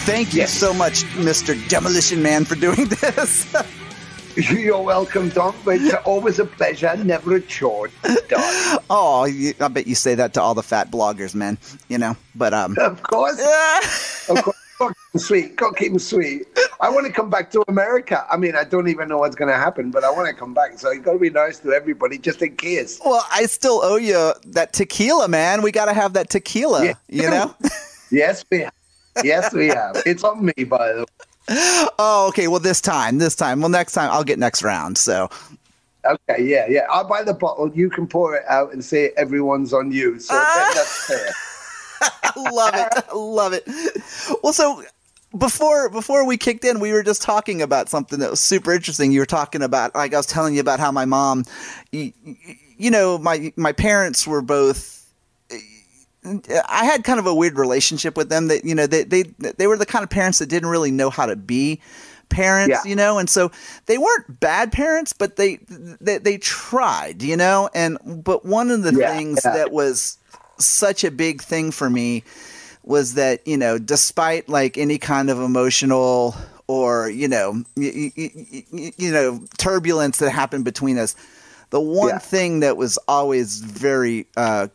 Thank you so much, Mr. Demolition Man, for doing this. You're welcome, Don. It's always a pleasure, never a chore, Don. Oh, I bet you say that to all the fat bloggers, man. You know, but of course, of course. Got to keep them sweet. I want to come back to America. I mean, I don't even know what's going to happen, but I want to come back. So you got to be nice to everybody, just in case. Well, I still owe you that tequila, man. We got to have that tequila. Yeah. You know? Yes, we have. Yes, we have. It's on me, by the way. Oh, okay. Well, this time. Well, next time I'll get next round. So. Okay. Yeah. I'll buy the bottle. You can pour it out and say everyone's on you. So that's fair. Love it. Well, so before we kicked in, we were just talking about something that was super interesting. You were talking about, like, I was telling you about how my mom, you know, my parents were both. I had kind of a weird relationship with them. That, you know, they were the kind of parents that didn't really know how to be parents, you know, and so they weren't bad parents, but they tried, you know, but one of the things that was such a big thing for me was that, you know, despite like any kind of emotional or, you know, turbulence that happened between us, the one thing that was always very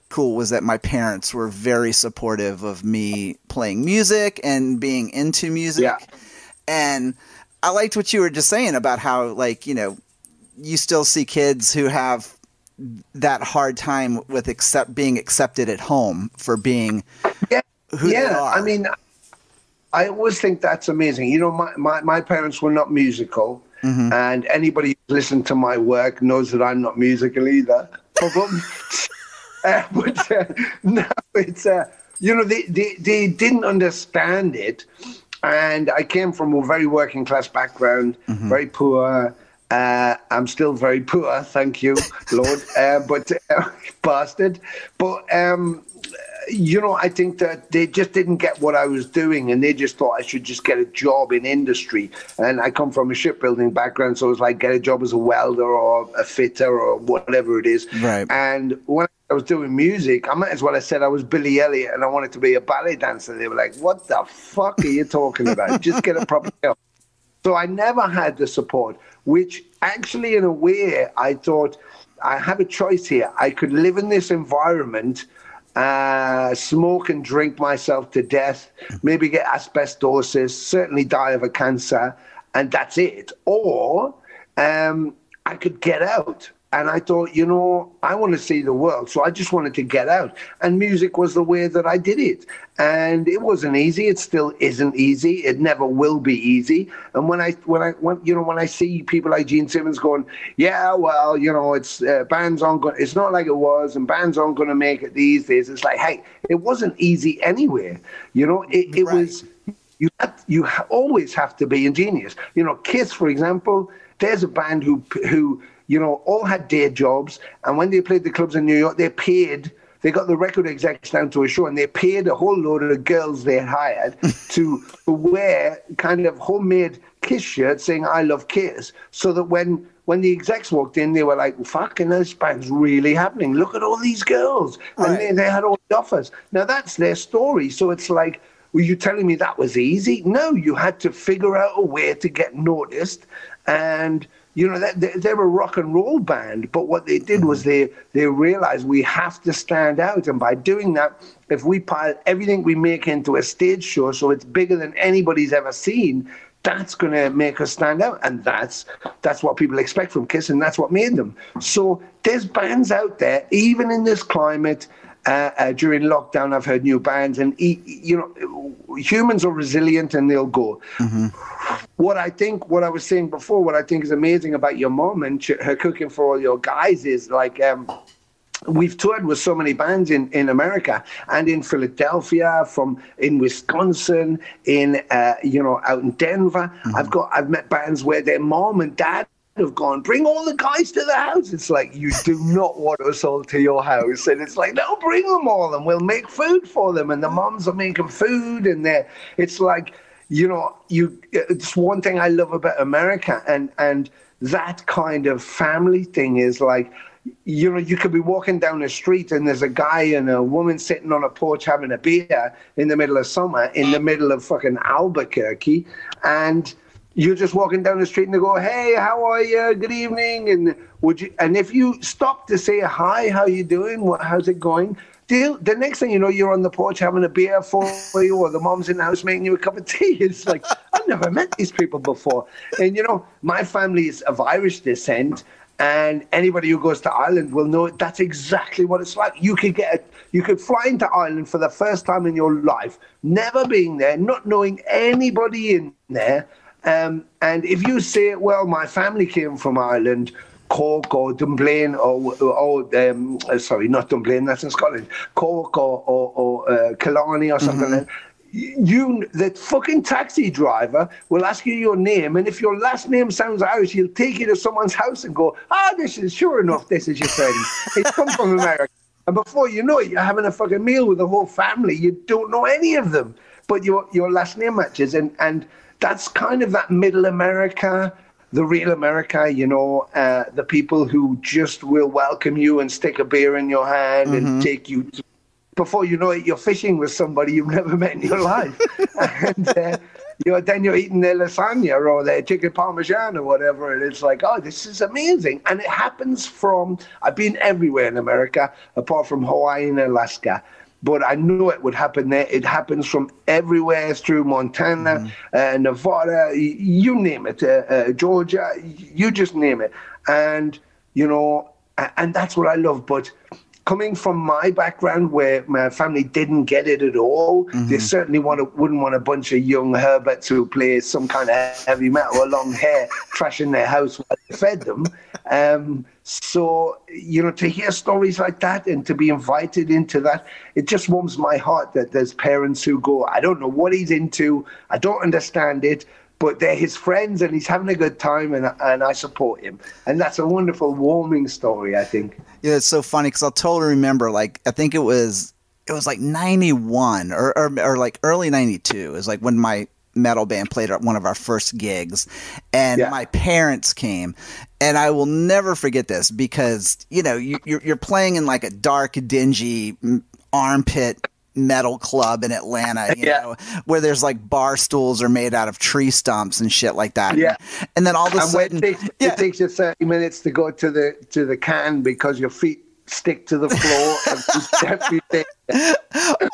cool was that my parents were very supportive of me playing music and being into music. Yeah. And I liked what you were just saying about how, like, you know, you still see kids who have that hard time with being accepted at home for being who they are. I mean, I always think that's amazing. You know, my parents were not musical. Mm-hmm. And anybody who's listened to my work knows that I'm not musical either. No, it's you know, they didn't understand it, and I came from a very working class background, very poor. I'm still very poor, thank you, Lord, but bastard. But you know, I think that they just didn't get what I was doing, and they just thought I should just get a job in industry. And I come from a shipbuilding background, so it was like get a job as a welder or a fitter or whatever it is. Right. And when I was doing music, I might as well have said I was Billy Elliot and I wanted to be a ballet dancer. They were like, "What the fuck are you talking about? Just get a proper job." So I never had the support, which actually, in a way, I thought I have a choice here. I could live in this environment, smoke and drink myself to death, maybe get asbestosis, certainly die of a cancer, and that's it. Or I could get out. And I thought, you know, I want to see the world. So I just wanted to get out. And music was the way that I did it. And it wasn't easy. It still isn't easy. It never will be easy. And when I see people like Gene Simmons going, yeah, well, you know, it's bands aren't going. It's not like it was, and bands aren't going to make it these days. It's like, hey, it wasn't easy anyway. You know, it was. You always have to be ingenious. You know, Kiss, for example. There's a band who you know, all had day jobs, and when they played the clubs in New York, they got the record execs down to a show, and they paid a whole load of girls they hired to wear kind of homemade Kiss shirts saying "I love Kiss," so that when the execs walked in, they were like, "Fucking, this band's really happening. Look at all these girls," and they had all the offers. Now that's their story, so it's like, were you telling me that was easy? No, you had to figure out a way to get noticed. And you know, they're a rock and roll band, but what they did was they realized we have to stand out. And by doing that, if we pile everything we make into a stage show so it's bigger than anybody's ever seen, that's going to make us stand out. And that's what people expect from Kiss, and that's what made them. So there's bands out there, even in this climate. During lockdown, I've heard new bands, and you know, humans are resilient and they'll go. What I was saying before, what I think is amazing about your mom and her cooking for all your guys is like, we've toured with so many bands in America and in Philadelphia, in Wisconsin, you know, out in Denver. I've met bands where their mom and dad have gone, bring all the guys to the house. It's like, you do not want us all to your house. And it's like, no, bring them all and we'll make food for them. And the moms are making food, and it's like, you know, it's one thing I love about America, and that kind of family thing is like, you know, you could be walking down the street and there's a guy and a woman sitting on a porch having a beer in the middle of summer, in the middle of fucking Albuquerque, and you're just walking down the street and they go, "Hey, how are you? Good evening." And and if you stop to say hi, how you doing? How's it going? The next thing you know, you're on the porch having a beer for you, or the mom's in the house making you a cup of tea. It's like, I've never met these people before. And, you know, my family is of Irish descent, and anybody who goes to Ireland will know that's exactly what it's like. You could fly into Ireland for the first time in your life, never being there, not knowing anybody in there. And if you say, well, my family came from Ireland, Cork or Dunblane sorry, not Dunblane, that's in Scotland, Cork or Killarney or something like that, the fucking taxi driver will ask you your name, and if your last name sounds Irish, he'll take you to someone's house and go, this is your friend. He's come from America. And before you know it, you're having a fucking meal with the whole family. You don't know any of them, but your last name matches. And that's kind of that middle America, the real America, you know, the people who just will welcome you and stick a beer in your hand and take you to, before you know it, you're fishing with somebody you've never met in your life. And then you're eating their lasagna or their chicken parmesan or whatever. And it's like, this is amazing. And it happens I've been everywhere in America, apart from Hawaii and Alaska. But I knew it would happen there. It happens from everywhere through Montana, Nevada, you name it, Georgia, you just name it. And, you know, and that's what I love. But coming from my background where my family didn't get it at all, they certainly wouldn't want a bunch of young Herberts who play some kind of heavy metal with long hair trashing their house while they fed them. So, you know, to hear stories like that and to be invited into that, it just warms my heart that there's parents who go, I don't know what he's into, I don't understand it, but they're his friends and he's having a good time and I support him. And that's a wonderful, warming story, I think. Yeah, it's so funny because I'll totally remember, like, I think it was like 91 or like early 92 is like when my metal band played at one of our first gigs, and my parents came, and I will never forget this because, you know, you're playing in like a dark, dingy armpit metal club in Atlanta, you know, where there's like bar stools are made out of tree stumps and shit like that. Yeah. And then all of a sudden it takes you 30 minutes to go to the can because your feet stick to the floor everything.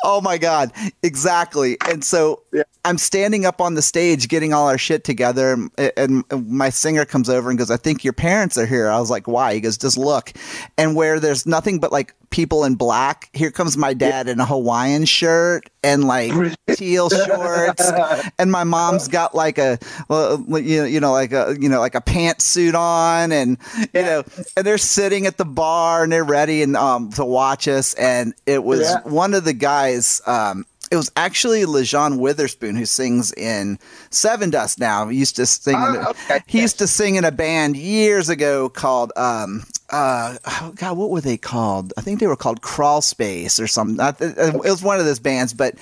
Oh my God, exactly. And so I'm standing up on the stage getting all our shit together, and my singer comes over and goes, I think your parents are here. I was like, why? He goes, just look. And where there's nothing but like people in black, here comes my dad in a Hawaiian shirt and like teal shorts, and my mom's got like a like a pantsuit on, and you know, and they're sitting at the bar and they're ready and to watch us. And it was one of the guys, it was actually LeJean Witherspoon, who sings in Seven Dust now. He used to sing he used to sing in a band years ago called God, what were they called? I think they were called Crawl Space or something. It was one of those bands, but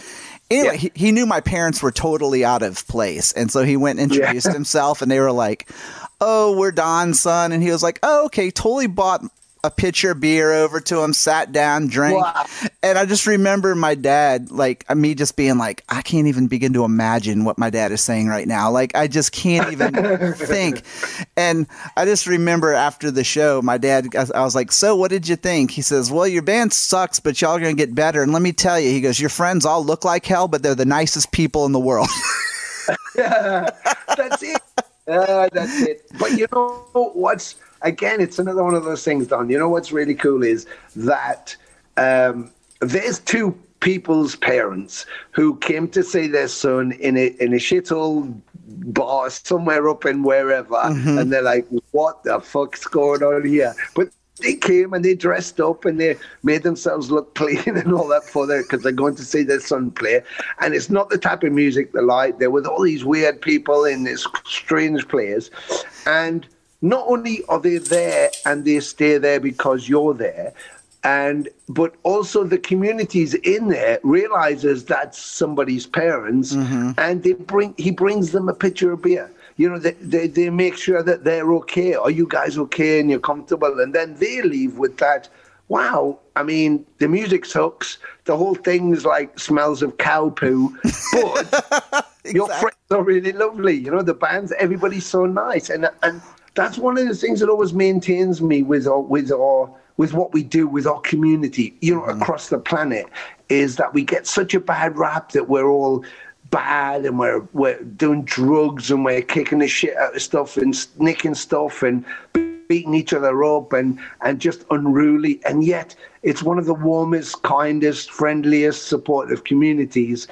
anyway, he knew my parents were totally out of place, and so he went and introduced himself, and they were like, "Oh, we're Don's son," and he was like, "Oh, okay," totally bought a pitcher of beer over to him, sat down, drank. Wow. And I just remember my dad, like me just being like, I can't even begin to imagine what my dad is saying right now. Like, I just can't even think. And I just remember after the show, my dad, I was like, so what did you think? He says, well, your band sucks, but y'all are going to get better. And let me tell you, he goes, your friends all look like hell, but they're the nicest people in the world. That's it. That's it. But you know what's, again, it's another one of those things, Don. You know what's really cool is that there's two people's parents who came to see their son in a shithole bar somewhere up in wherever, and they're like, what the fuck's going on here? But they came and they dressed up and they made themselves look clean and all that because they're going to see their son play. And it's not the type of music they like. They're with all these weird people and these strange players. And not only are they there and they stay there because you're there, but also the communities in there realizes that's somebody's parents, and he brings them a pitcher of beer. they make sure that they're okay. Are you guys okay? And you're comfortable. And then they leave with that, wow, I mean, the music sucks. The whole thing's like smells of cow poo. But your friends are really lovely. The bands, everybody's so nice. And that's one of the things that always maintains me with what we do with our community, across the planet, is that we get such a bad rap that we're all bad and we're doing drugs and we're kicking the shit out of stuff and nicking stuff and beating each other up and just unruly. And yet it's one of the warmest, kindest, friendliest, supportive communities.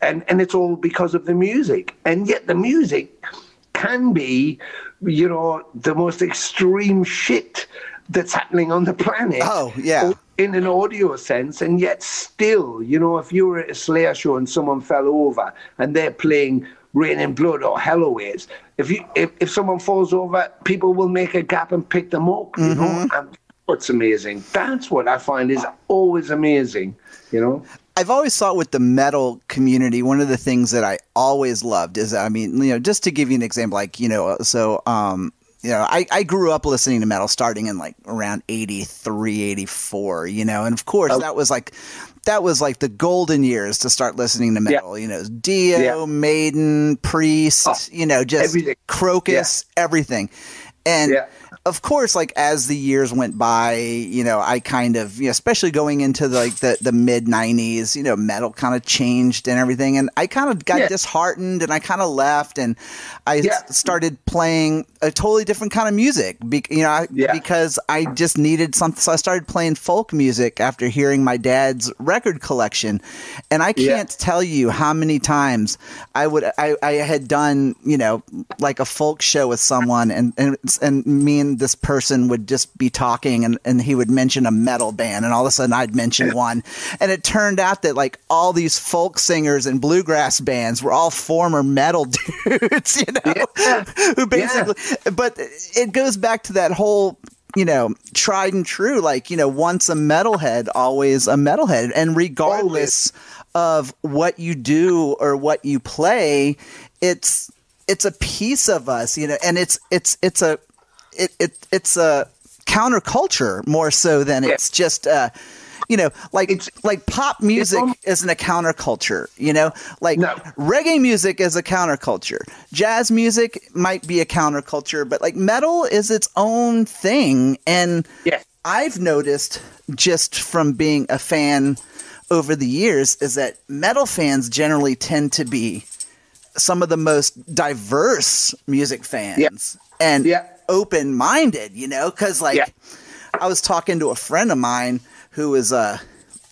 And it's all because of the music. And yet the music can be, the most extreme shit that's happening on the planet. Oh, yeah. In an audio sense, and yet still, if you were at a Slayer show and someone fell over and they're playing Rain and Blood or Hell Awaits, if someone falls over, people will make a gap and pick them up, and what's amazing. That's what I find is always amazing, I've always thought with the metal community, one of the things that I always loved is, just to give you an example, like, I grew up listening to metal starting in like around 83, 84, and of course that was like the golden years to start listening to metal, Dio, Maiden, Priest, just everything. Crocus, everything. And of course, like as the years went by, I kind of, especially going into the mid 90s, metal kind of changed and everything. And I kind of got disheartened and I kind of left and I started playing a totally different kind of music, because I just needed something. So I started playing folk music after hearing my dad's record collection. And I can't tell you how many times I had done, like a folk show with someone and me and this person would just be talking and he would mention a metal band and all of a sudden I'd mention one. And it turned out that like all these folk singers and bluegrass bands were all former metal dudes, who basically, but it goes back to that whole, tried and true, like, once a metalhead, always a metalhead. And regardless of what you do or what you play, it's a piece of us, and it's a counterculture more so than it's just like pop music isn't a counterculture, reggae music is a counterculture, jazz music might be a counterculture, but like metal is its own thing. And I've noticed just from being a fan over the years is that metal fans generally tend to be some of the most diverse music fans and open-minded, because I was talking to a friend of mine who is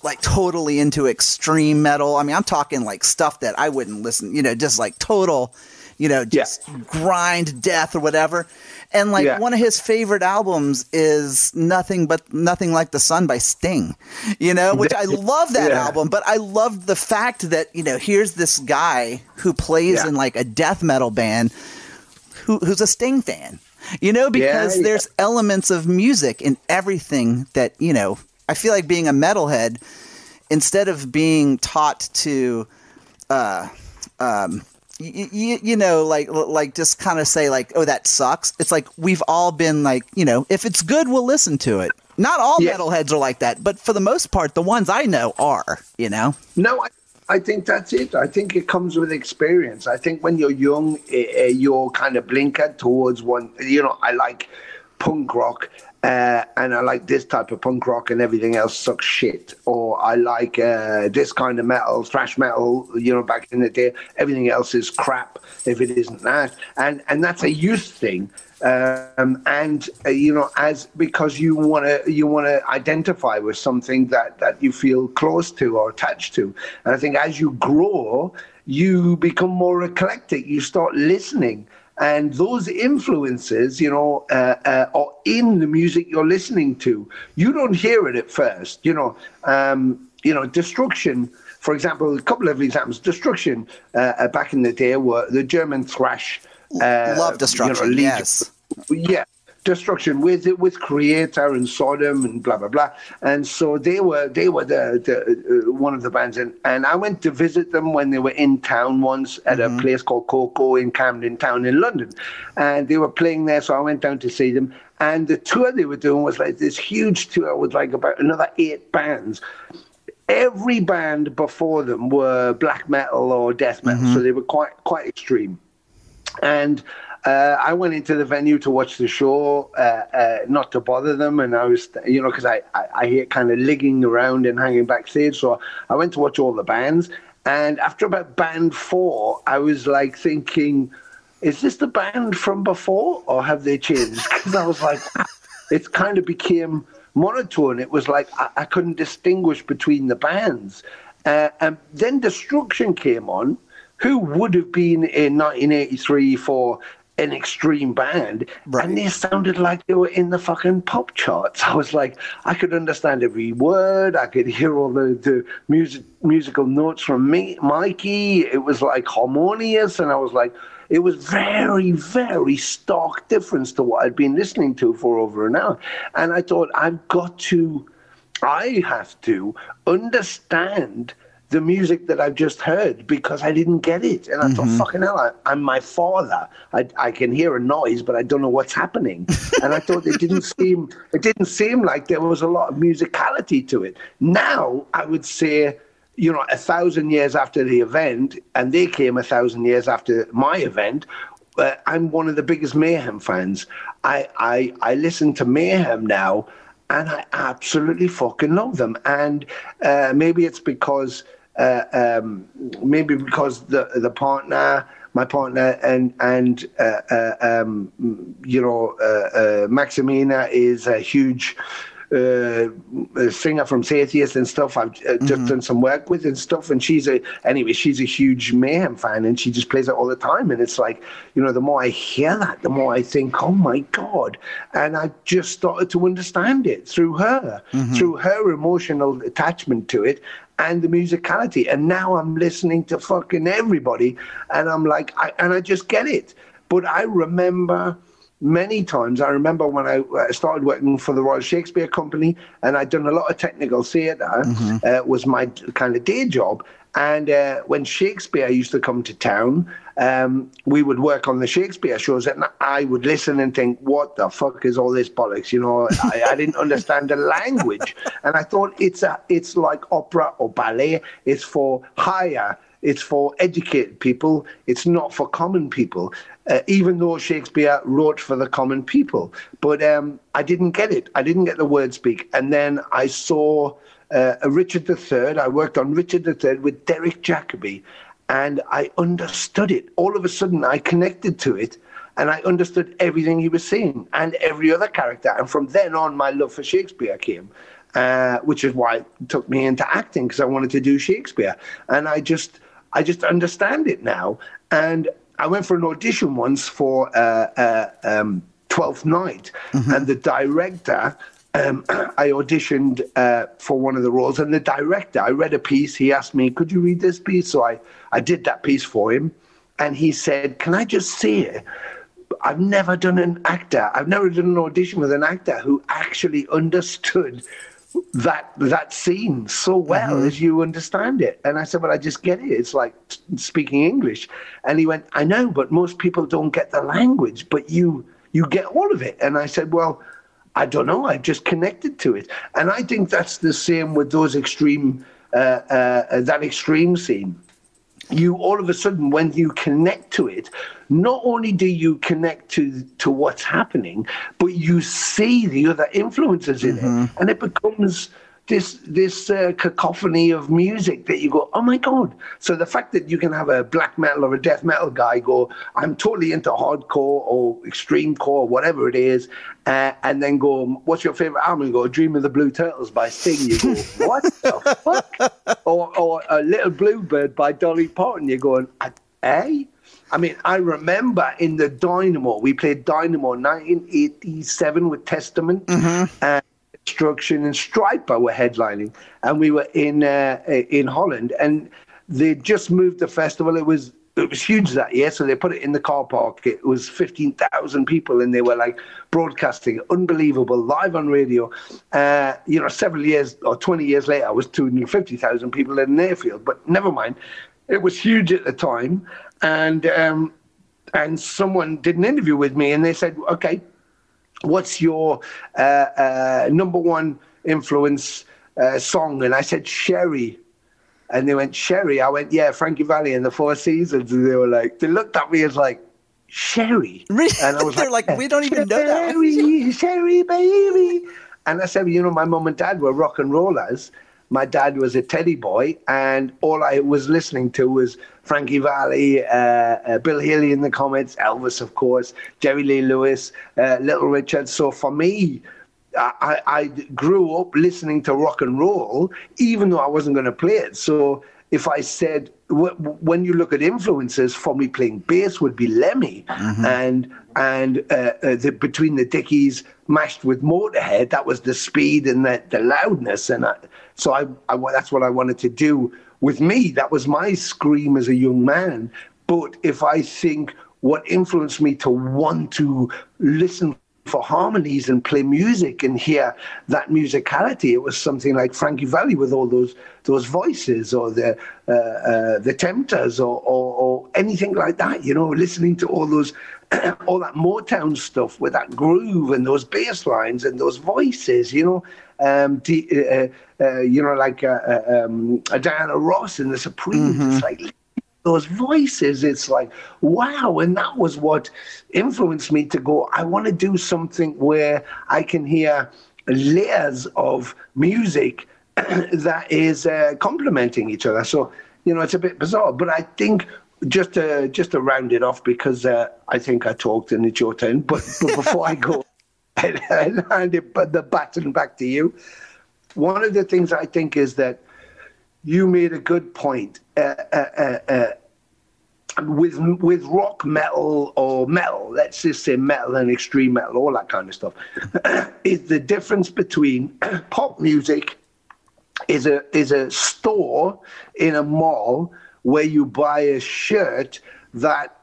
like totally into extreme metal. I mean, I'm talking like stuff that I wouldn't listen, just like total, just grind death or whatever. And like one of his favorite albums is Nothing Like the Sun by Sting, which I love that album, but I loved the fact that, here's this guy who plays in like a death metal band who's a Sting fan, because there's elements of music in everything that, I feel like being a metalhead, instead of being taught to, like just kind of say like, oh, that sucks. It's like we've all been like, if it's good, we'll listen to it. Not all metalheads are like that, but for the most part, the ones I know are, No, I think that's it. I think it comes with experience. I think when you're young, you're kind of blinkered towards one. I like punk rock. And I like this type of punk rock and everything else sucks shit. Or I like this kind of metal, thrash metal, back in the day. Everything else is crap if it isn't that. And that's a youth thing. As because you want to identify with something that you feel close to or attached to. And I think as you grow, you become more eclectic. You start listening. And those influences, are in the music you're listening to. You don't hear it at first, Destruction, for example, a couple of examples. Destruction back in the day were the German thrash. Love Destruction, yes. Yeah. Destruction with Creator and Sodom and blah blah blah, and so they were the one of the bands, and I went to visit them when they were in town once at a place called Coco in Camden Town in London, and they were playing there, so I went down to see them. And the tour they were doing was like this huge tour with like about another 8 bands. Every band before them were black metal or death metal, so they were quite extreme, and. I went into the venue to watch the show, not to bother them, and I was, because I hate kind of ligging around and hanging backstage, so I went to watch all the bands, and after about band 4, I was like thinking, is this the band from before, or have they changed? Because I was like, it kind of became monotone. It was like I couldn't distinguish between the bands, and then Destruction came on, who would have been in 1983 for an extreme band, right. And they sounded like they were in the fucking pop charts. I was like, I could understand every word. I could hear all the musical notes from Mikey. It was like harmonious, and I was like, it was very, very stark difference to what I'd been listening to for over an hour. And I thought, I have to understand the music that I've just heard, because I didn't get it. And I thought, fucking hell, I'm my father. I can hear a noise, but I don't know what's happening. And I thought it didn't seem like there was a lot of musicality to it. Now, I would say, 1,000 years after the event, and they came 1,000 years after my event, I'm one of the biggest Mayhem fans. I listen to Mayhem now, and I absolutely fucking love them. And maybe it's because the partner, my partner, and Maximina is a huge singer from Satius and stuff. I've just done some work with and stuff, and she's a huge Mayhem fan, and she just plays it all the time. And it's like, the more I hear that, the more I think, oh my God. And I just started to understand it through her emotional attachment to it and the musicality. And now I'm listening to fucking everybody, and I'm like, I just get it. But I remember many times, I remember when I started working for the Royal Shakespeare Company, and I'd done a lot of technical theatre, was my kind of day job. And when Shakespeare used to come to town, we would work on the Shakespeare shows, and I would listen and think, what the fuck is all this bollocks? I didn't understand the language. And I thought it's like opera or ballet. It's for hire. It's for educated people. It's not for common people, even though Shakespeare wrote for the common people. But I didn't get it. I didn't get the word speak. And then I saw Richard III. I worked on Richard III with Derek Jacobi, and I understood it. All of a sudden, I connected to it, and I understood everything he was saying and every other character. And from then on, my love for Shakespeare came, which is why it took me into acting, because I wanted to do Shakespeare. And I just understand it now. And I went for an audition once for Twelfth Night, and the director, I auditioned for one of the roles, and the director, I read a piece, he asked me, could you read this piece? So I did that piece for him, and he said, can I just say, I've never done an audition with an actor who actually understood that scene so well as you understand it. And I said, well, I just get it. It's like speaking English. And he went, I know, but most people don't get the language, but you get all of it. And I said, well, I don't know. I've just connected to it. And I think that's the same with those extreme, that extreme scene. You all of a sudden, when you connect to it, not only do you connect to what's happening, but you see the other influences in it, and it becomes this cacophony of music that you go, oh my God. So the fact that you can have a black metal or a death metal guy go, I'm totally into hardcore or extreme core, whatever it is, and then go, what's your favorite album? You go, Dream of the Blue Turtles by Sting. You go, what the fuck? Or A Little Bluebird by Dolly Parton. You're going, eh? I mean, I remember in the Dynamo, we played Dynamo 1987 with Testament, and Destruction and Striper were headlining, and we were in Holland, and they just moved the festival. It was it was huge that year, so they put it in the car park. It was 15,000 people, and they were like broadcasting, unbelievable, live on radio. Several years or 20 years later, I was 250,000 people in an airfield, but never mind. It was huge at the time, and someone did an interview with me, and they said, okay, what's your number one influence song? And I said, Sherry. And they went, Sherry? I went, yeah, Frankie Valli and the Four Seasons. And they looked at me as like, Sherry? And I was They're like, we don't even know that. Sherry, baby. And I said, my mum and dad were rock and rollers. My dad was a Teddy boy, and all I was listening to was Frankie Valli, Bill Haley in the Comets, Elvis, of course, Jerry Lee Lewis, Little Richard. So for me, I grew up listening to rock and roll, even though I wasn't going to play it. So if I said, when you look at influences, for me playing bass would be Lemmy, and Between the Dickies mashed with Motorhead. That was the speed and the loudness, and so that's what I wanted to do with me. That was my scream as a young man. But if I think what influenced me to want to listen for harmonies and play music and hear that musicality, it was something like Frankie Valli with all those voices, or the Tempters, or anything like that. Listening to all those all that Motown stuff with that groove and those bass lines and those voices. Like Diana Ross and the Supremes. It's like those voices, it's like, wow. And that was what influenced me to go, I want to do something where I can hear layers of music that is complementing each other. So, it's a bit bizarre, but I think just to round it off, because I think I talked and it's your turn, but before I go and hand the baton back to you, one of the things I think is that you made a good point. With rock, metal, or metal, let's just say metal and extreme metal, all that kind of stuff, is the difference between pop music is a store in a mall where you buy a shirt that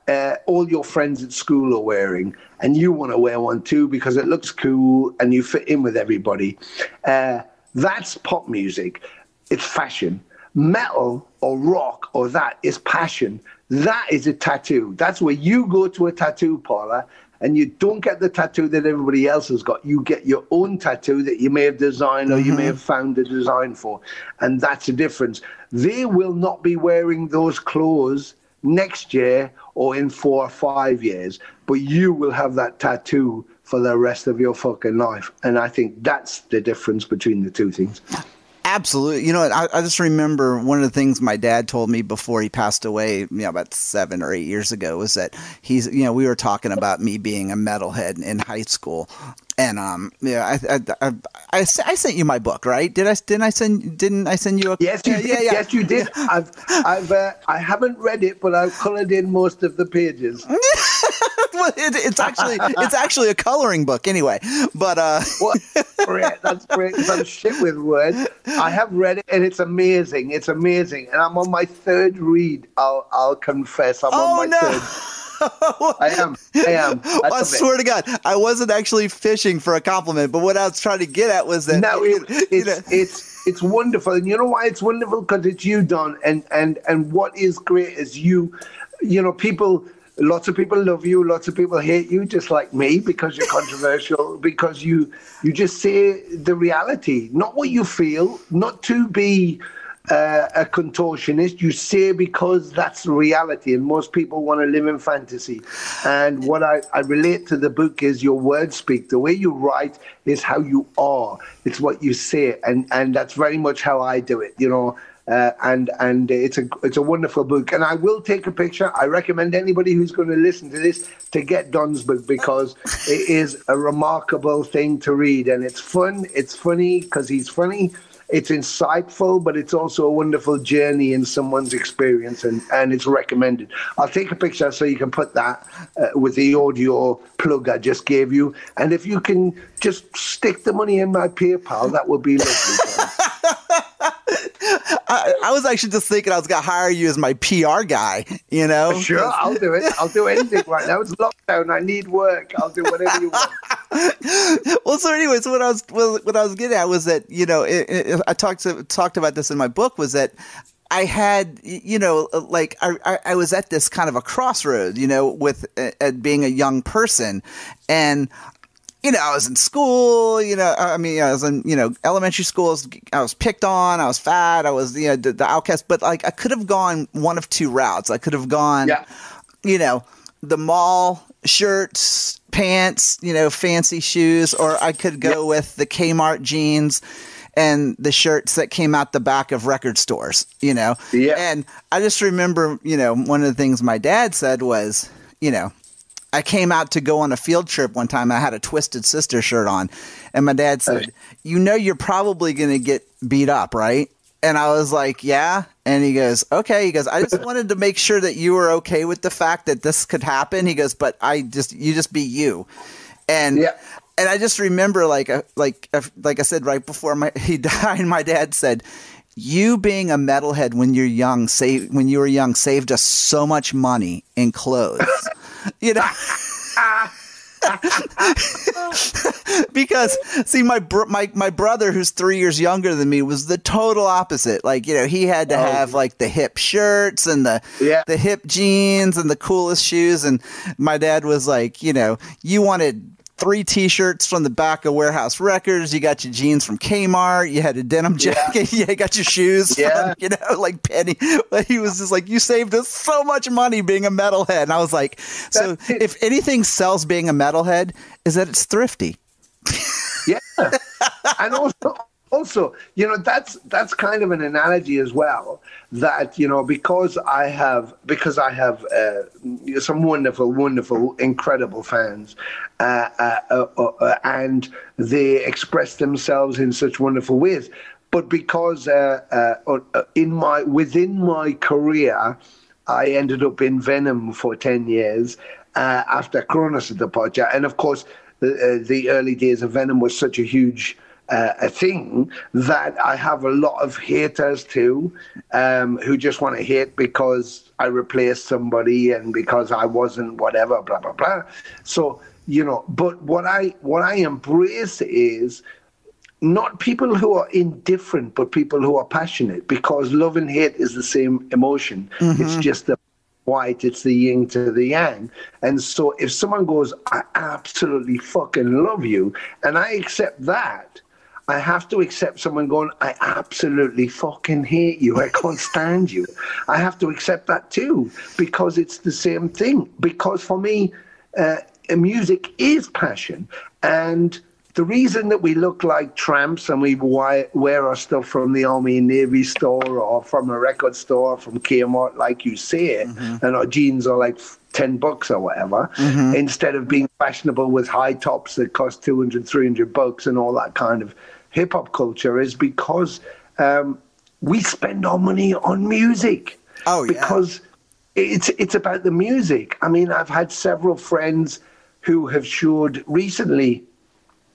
all your friends at school are wearing, and you want to wear one too because it looks cool and you fit in with everybody. That's pop music. It's fashion. Metal or rock or that is passion. That is a tattoo. That's where you go to a tattoo parlor and you don't get the tattoo that everybody else has got. You get your own tattoo that you may have designed or you may have found a design for. And that's the difference. They will not be wearing those clothes next year or in 4 or 5 years, but you will have that tattoo for the rest of your fucking life. And I think that's the difference between the two things. Absolutely. I just remember one of the things my dad told me before he passed away, about 7 or 8 years ago, was that we were talking about me being a metalhead in high school. And I sent you my book, right? Didn't I send you a? Yes, you did. Yeah. Yes, you did. I haven't read it, but I've colored in most of the pages. Well, it's actually a coloring book anyway. But great. That's great. I'm shit with words. I have read it, and it's amazing. It's amazing, and I'm on my third read. I'll confess, I'm on my third. I am. I swear to God, I wasn't actually fishing for a compliment, but what I was trying to get at was that it's wonderful, and you know why it's wonderful? Because it's you, Don, and what is great is people. Lots of people love you. Lots of people hate you, just like me, because you're controversial. Because you just say the reality, not what you feel, not to be a contortionist. You say because that's the reality, and most people want to live in fantasy. And what I relate to the book is your words speak. The way you write is how you are. It's what you say, and that's very much how I do it. And it's a wonderful book, and I will take a picture. I recommend anybody who's going to listen to this to get Don's book, because it is a remarkable thing to read, and it's fun. It's funny because he's funny. It's insightful, but it's also a wonderful journey in someone's experience, and it's recommended. I'll take a picture so you can put that with the audio plug I just gave you, and if you can just stick the money in my PayPal, that would be lovely. I was actually just thinking I was going to hire you as my PR guy, you know? Sure, I'll do it. I'll do anything right now. It's lockdown. I need work. I'll do whatever you want. Well, so anyway, so what I was getting at was that, you know, I talked about this in my book, was that I had, you know, like I was at this kind of a crossroad, you know, with being a young person, and you know, I was in school, you know, I mean, I was in, you know, elementary school. I was picked on. I was fat. I was, you know, the outcast. But like, I could have gone one of two routes. I could have gone, you know, the mall, shirts, pants, you know, fancy shoes, or I could go with the Kmart jeans and the shirts that came out the back of record stores, you know. Yeah. And I just remember, you know, one of the things my dad said was, you know, I came out to go on a field trip one time. I had a Twisted Sister shirt on, and my dad said, you know, you're probably going to get beat up, right? And I was like, yeah. And he goes, okay. He goes, I just wanted to make sure that you were okay with the fact that this could happen. He goes, but you just be you. And, and I just remember like I said, right before he died, my dad said, you being a metalhead when you were young saved us so much money in clothes. You know, because see, my brother, who's 3 years younger than me, was the total opposite. Like, you know, he had to have like the hip shirts and the hip jeans and the coolest shoes. And my dad was like, you know, you wanted 3 T-shirts from the back of Warehouse Records. You got your jeans from Kmart. You had a denim jacket. You got your shoes from, you know, like Penny. But he was just like, you saved us so much money being a metalhead. And I was like, so if anything sells being a metalhead, is that it's thrifty. Yeah. And also, you know, that's kind of an analogy as well, that, you know, because I have some wonderful, incredible fans, and they express themselves in such wonderful ways. But because within my career, I ended up in Venom for 10 years after Cronus' departure, and of course, the early days of Venom was such a huge a thing that I have a lot of haters too, who just want to hate because I replaced somebody and because I wasn't whatever, blah blah blah. So, you know, but what I embrace is not people who are indifferent, but people who are passionate, because love and hate is the same emotion. It's just the white, it's the yin to the yang. And so if someone goes, I absolutely fucking love you, and I accept that, I have to accept someone going, I absolutely fucking hate you. I can't stand you. I have to accept that too, because it's the same thing. Because for me, music is passion. And the reason that we look like tramps and we wear our stuff from the Army and Navy store or from a record store, from Kmart, like you say, and our jeans are like $10 or whatever, instead of being fashionable with high tops that cost $200-300 and all that kind of hip hop culture, is because we spend our money on music. Because it's about the music. I mean, I've had several friends who have showed recently,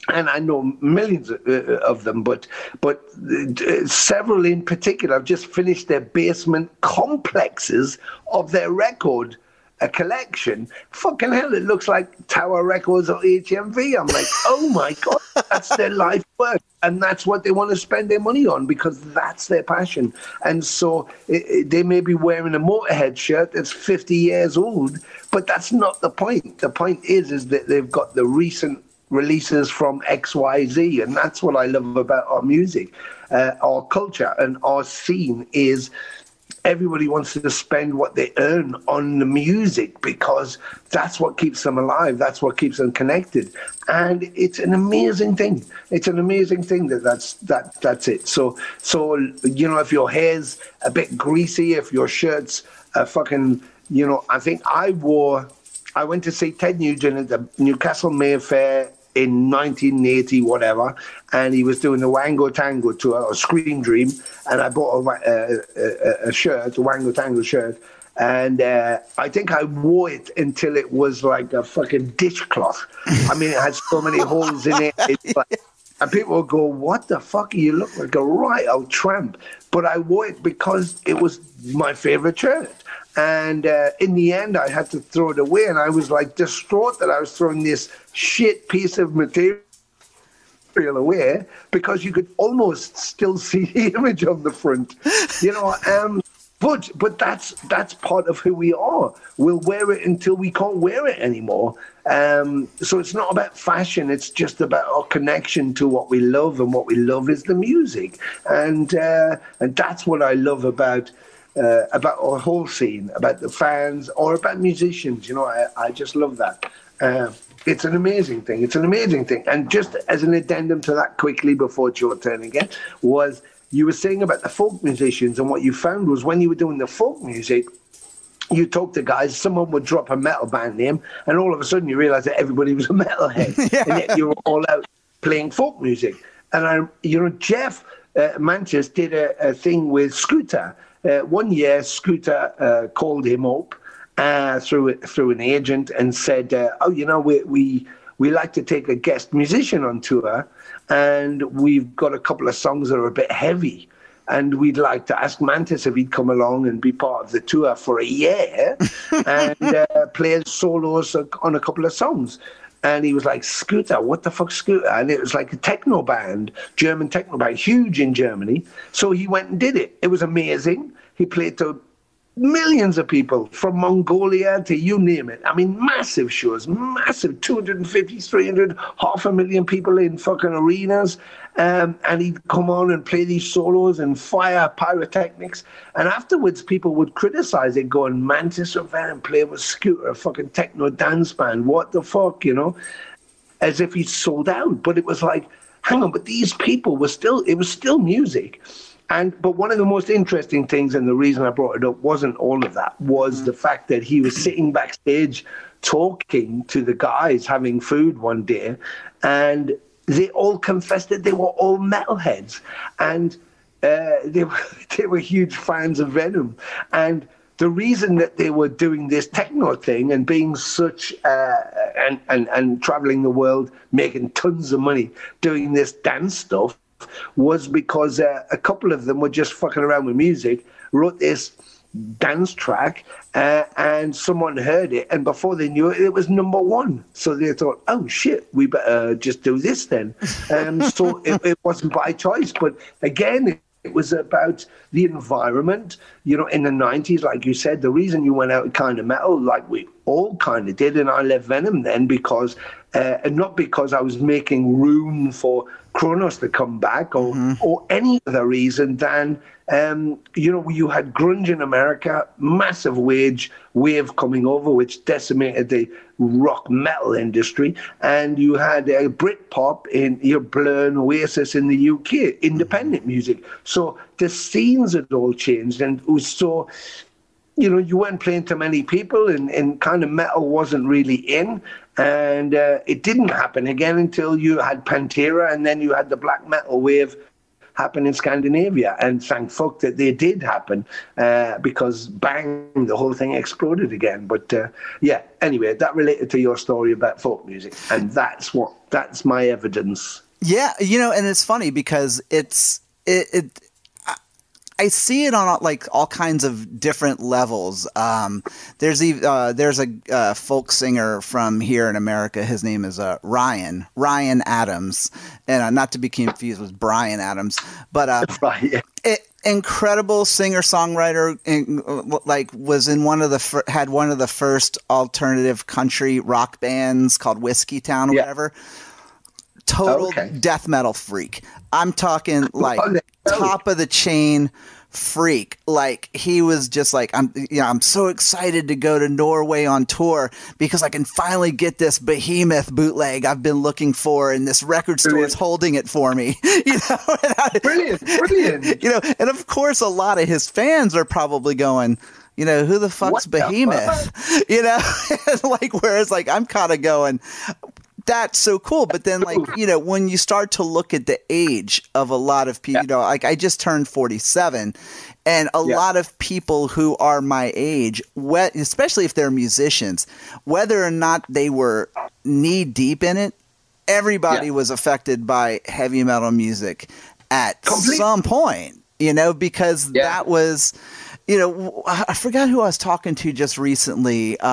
and I know millions of them, but several in particular have just finished their basement complexes of their record collection. Fucking hell, it looks like Tower Records or HMV. I'm like, oh my God, that's their life work. And that's what they want to spend their money on, because that's their passion. And so they may be wearing a Motorhead shirt that's 50 years old, but that's not the point. The point is that they've got the recent releases from XYZ, and that's what I love about our music. Our culture and our scene is everybody wants to spend what they earn on the music, because that's what keeps them alive. That's what keeps them connected. And it's an amazing thing. It's an amazing thing that's it. So, you know, if your hair's a bit greasy, if your shirt's fucking, you know, I think I went to see Ted Nugent at the Newcastle Mayfair in 1980, whatever, and he was doing the Wango Tango tour, or Scream Dream, and I bought a shirt, a Wango Tango shirt, and I think I wore it until it was like a fucking dishcloth. I mean, it had so many holes in it. It's like, And people would go, what the fuck? You look like a right old tramp. But I wore it because it was my favorite shirt. And in the end, I had to throw it away. And I was like distraught that I was throwing this shit piece of material away, because you could almost still see the image on the front, but that's part of who we are. We'll wear it until we can't wear it anymore. So it's not about fashion, it's just about our connection to what we love, and what we love is the music, and that's what I love about our whole scene, about the fans, or about musicians. I just love that. It's an amazing thing. It's an amazing thing. And just as an addendum to that, quickly before it's your turn again, was you were saying about the folk musicians, and what you found was when you were doing the folk music, you talk to guys, someone would drop a metal band name, and all of a sudden you realize that everybody was a metalhead. Yeah. And yet you were all out playing folk music. And Jeff Mantis did a thing with Scooter. One year, Scooter called him up through an agent and said, we like to take a guest musician on tour, and we've got a couple of songs that are a bit heavy, and we'd like to ask Mantis if he'd come along and be part of the tour for a year and play solos on a couple of songs. And he was like, Scooter, what the fuck, Scooter? And it was like a techno band, German techno band, huge in Germany. So he went and did it. It was amazing. He played to millions of people, from Mongolia to you name it. I mean, massive shows, massive, 250, 300, 500,000 people in fucking arenas. And he'd come on and play these solos and fire pyrotechnics. And afterwards, people would criticize it, going, Mantis or Venom play with Scooter, a fucking techno dance band. What the fuck, As if he'd sold out. But it was like, hang on, but these people it was still music. But one of the most interesting things, and the reason I brought it up, wasn't all of that, was the fact that he was sitting backstage talking to the guys having food one day, and they all confessed that they were all metalheads, and they were huge fans of Venom. And the reason that they were doing this techno thing and being such and traveling the world, making tons of money doing this dance stuff, was because a couple of them were just fucking around with music, wrote this dance track, and someone heard it, and before they knew it, it was #1. So they thought, oh shit, we better just do this then. So it wasn't by choice, but again, it was about the environment. In the 90s, like you said, the reason you went out kind of metal, like we all kind of did, and I left Venom then because, and not because I was making room for Kronos to come back or any other reason than, you had grunge in America, massive wave coming over, which decimated the rock metal industry, and you had Britpop in your Blur and Oasis in the UK, independent music. So the scenes had all changed, and it was so, you weren't playing to many people, and kind of metal wasn't really in. And it didn't happen again until you had Pantera, and then you had the black metal wave happen in Scandinavia. And thank fuck that they did happen, because bang, the whole thing exploded again. But anyway, that related to your story about folk music, and that's my evidence. Yeah, and it's funny because I see it on like all kinds of different levels. There's a folk singer from here in America. His name is Ryan Adams, and not to be confused with Bryan Adams, but incredible singer songwriter. Was in had one of the first alternative country rock bands called Whiskey Town or whatever. Total death metal freak. I'm talking like top of the chain freak. Like he was just like, I'm so excited to go to Norway on tour because I can finally get this behemoth bootleg I've been looking for, and this record store is holding it for me. Brilliant. And of course a lot of his fans are probably going, who the fuck's Behemoth? Whereas like I'm kind of going, that's so cool. But then when you start to look at the age of a lot of people, I just turned 47, and a lot of people who are my age, especially if they're musicians, whether or not they were knee deep in it, everybody was affected by heavy metal music at some point, because that was, I forgot who I was talking to just recently. We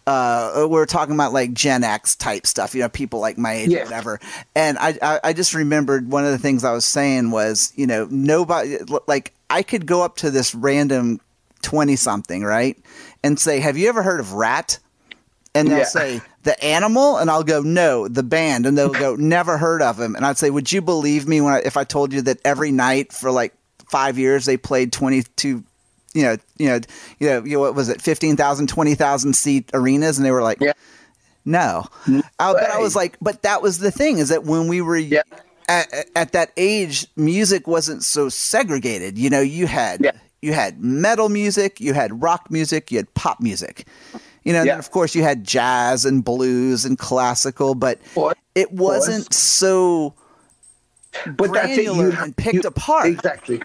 were talking about like Gen X type stuff, people like my age or whatever. And I just remembered one of the things I was saying was, nobody, like I could go up to this random 20 something, right? And say, have you ever heard of Rat? And they'll say the animal. And I'll go, no, the band. And they'll go, never heard of him. And I'd say, would you believe me if I told you that every night for like 5 years, they played 22, what was it? 15,000, 20,000 seat arenas. And they were like, no, but I was like, but that was the thing, is that when we were at that age, music wasn't so segregated. You had metal music, you had rock music, you had pop music, and then of course you had jazz and blues and classical, but it wasn't so granular and picked apart. Exactly.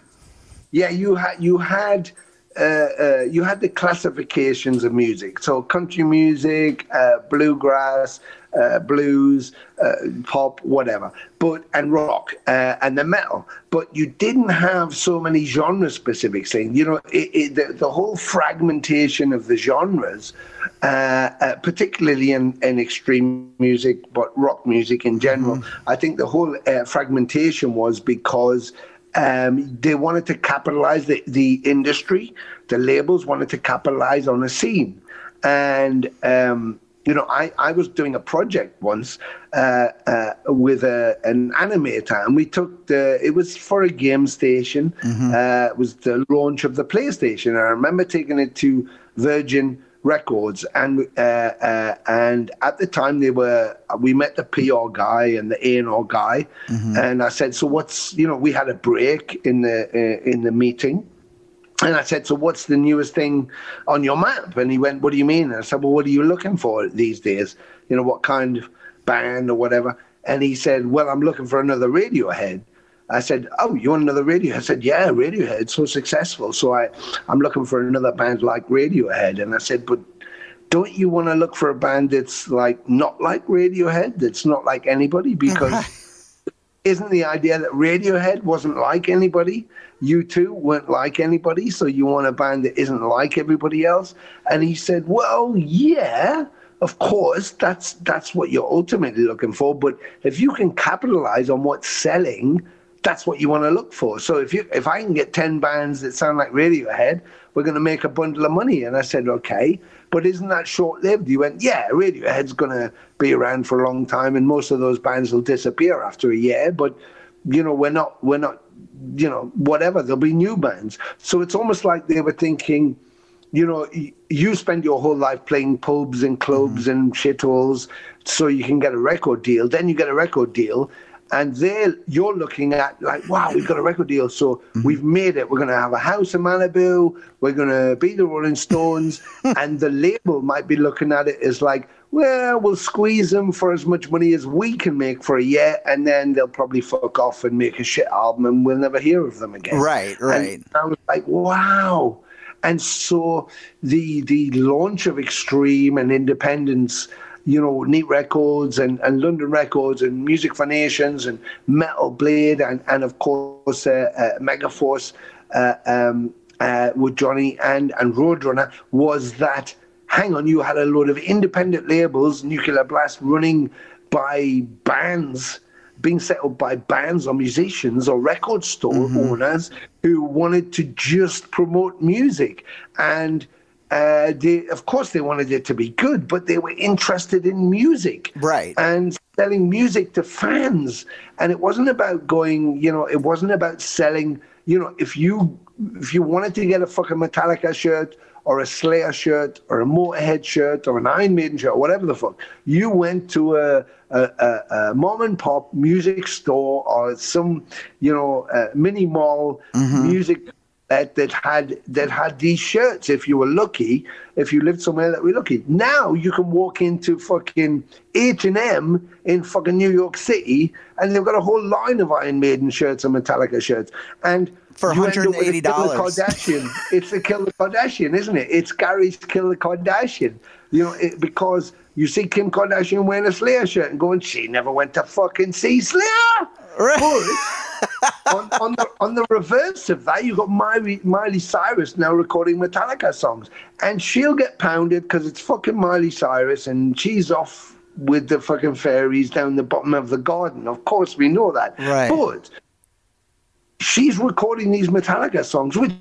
Yeah, you had the classifications of music. So country music, bluegrass, blues, pop, whatever, and rock, and the metal. But you didn't have so many genre-specific things. The whole fragmentation of the genres, particularly in extreme music, but rock music in general. I think the whole fragmentation was because they wanted to capitalize the industry. The labels wanted to capitalize on a scene. And, I was doing a project once with an animator, and we took it was for a game station. It was the launch of the PlayStation. And I remember taking it to Virgin Records, and at the time we met the PR guy and the A&R guy, and I said, so what's, we had a break in the meeting, and I said, so what's the newest thing on your map? And he went, what do you mean? And I said, well, what are you looking for these days? What kind of band or whatever? And he said, well, I'm looking for another Radiohead. I said, oh, you want another Radiohead? I said, yeah, Radiohead's so successful. So I'm looking for another band like Radiohead. And I said, but don't you want to look for a band that's like not like Radiohead, that's not like anybody? Because isn't the idea that Radiohead wasn't like anybody? You two weren't like anybody, so you want a band that isn't like everybody else? And he said, well, yeah, of course, that's what you're ultimately looking for. But if you can capitalize on what's selling, that's what you want to look for. So if I can get 10 bands that sound like Radiohead, we're going to make a bundle of money. And I said, okay, but isn't that short-lived? He went, yeah, Radiohead's going to be around for a long time, and most of those bands will disappear after a year. But, we're not, whatever, there'll be new bands. So it's almost like they were thinking, you spend your whole life playing pubs and clubs and shitholes so you can get a record deal. Then you get a record deal, and you're looking at like, wow, we've got a record deal, so we've made it. We're going to have a house in Malibu. We're going to be the Rolling Stones. And the label might be looking at it as like, well, we'll squeeze them for as much money as we can make for a year, and then they'll probably fuck off and make a shit album, and we'll never hear of them again. Right. And I was like, wow. And so the launch of Extreme and Independence, Neat Records and London Records and Music for Nations and Metal Blade and of course Megaforce with Johnny and Roadrunner was that, hang on, you had a load of independent labels, Nuclear Blast, running by bands, being set up by bands or musicians or record store owners who wanted to just promote music. And of course they wanted it to be good, but they were interested in music. Right. And selling music to fans. And it wasn't about going, it wasn't about selling, if you wanted to get a fucking Metallica shirt or a Slayer shirt or a Motorhead shirt or an Iron Maiden shirt or whatever the fuck, you went to a mom and pop music store or some, mini mall music that had these shirts if you were lucky, if you lived somewhere that were lucky. Now you can walk into fucking H&M in fucking New York City and they've got a whole line of Iron Maiden shirts and Metallica shirts. And for you end up with a $180. Kill the Kardashian. It's the Kill the Kardashian, isn't it? It's Gary's Kill the Kardashian. You know, because you see Kim Kardashian wearing a Slayer shirt and going, she never went to fucking see Slayer. Right. But on the reverse of that, you've got Miley Cyrus now recording Metallica songs. And she'll get pounded because it's fucking Miley Cyrus and she's off with the fucking fairies down the bottom of the garden. Of course, we know that. Right. But she's recording these Metallica songs, which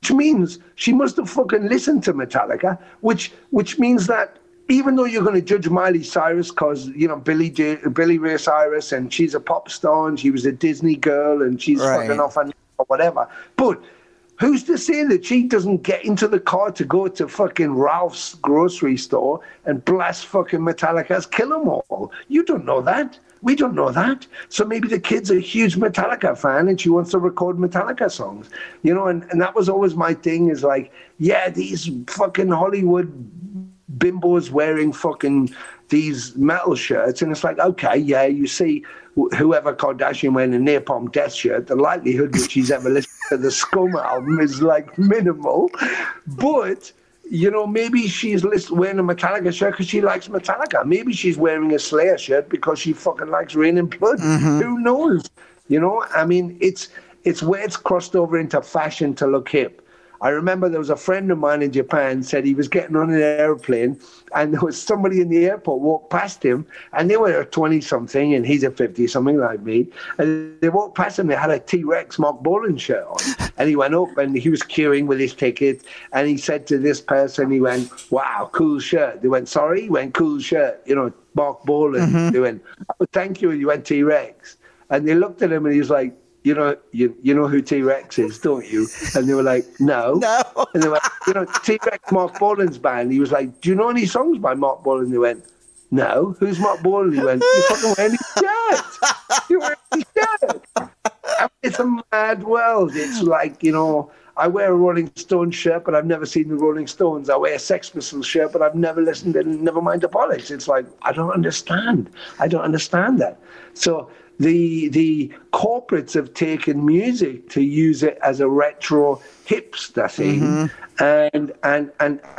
means she must have fucking listened to Metallica, which means that even though you're going to judge Miley Cyrus because, you know, Billy Ray Cyrus and she's a pop star and she was a Disney girl and she's fucking off and or whatever, but who's to say that she doesn't get into the car to go to fucking Ralph's grocery store and blast fucking Metallica's Kill 'Em All? You don't know that. We don't know that. So maybe the kid's a huge Metallica fan and she wants to record Metallica songs. You know, and that was always my thing is like, yeah, these fucking Hollywood bimbos wearing fucking these metal shirts. And it's like, okay, yeah, you see whoever Kardashian wearing a Napalm Death shirt, the likelihood that she's ever listened to the Scum album is like minimal. But, you know, maybe she's wearing a Metallica shirt because she likes Metallica. Maybe she's wearing a Slayer shirt because she fucking likes Rain and Blood. Mm-hmm. Who knows? You know, I mean, it's where it's crossed over into fashion to look hip. I remember there was a friend of mine in Japan said he was getting on an airplane and there was somebody in the airport walked past him and they were a 20-something and he's a 50-something like me. And they walked past him, they had a T-Rex Mark Bolan shirt on. And he went up and he was queuing with his ticket and he said to this person, he went, wow, cool shirt. They went, sorry? He went, cool shirt, you know, Mark Bolan. Mm-hmm. They went, oh, thank you. And he went, T-Rex. And they looked at him and he was like, you know who T-Rex is, don't you? And they were like, no. And they were like, you know, T-Rex, Mark Bolan's band. He was like, do you know any songs by Mark Bolan? They went, no. Who's Mark Bolan? He went, you fucking wearing his shirt. You're wearing his shirt. I mean, it's a mad world. It's like, you know, I wear a Rolling Stones shirt, but I've never seen the Rolling Stones. I wear a Sex Pistols shirt, but I've never listened and never mind the bollocks. It's like, I don't understand that. So the corporates have taken music to use it as a retro hipster thing, mm-hmm.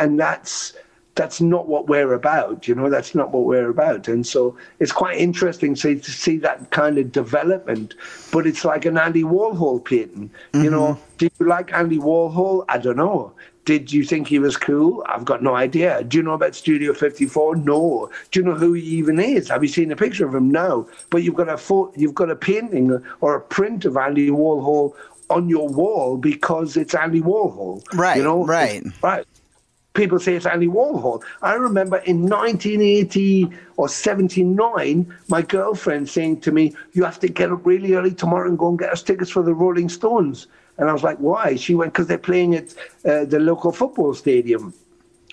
and that's not what we're about, you know. That's not what we're about, and so it's quite interesting to see that kind of development. But it's like an Andy Warhol painting, mm-hmm. you know. Did you like Andy Warhol? I don't know. Did you think he was cool? I've got no idea. Do you know about Studio 54? No. Do you know who he even is? Have you seen a picture of him? No. But you've got a painting or a print of Andy Warhol on your wall because it's Andy Warhol. Right, you know? right. Right. People say it's Andy Warhol. I remember in 1980 or 79, my girlfriend saying to me, you have to get up really early tomorrow and go and get us tickets for the Rolling Stones. And I was like, why? She went, because they're playing at the local football stadium.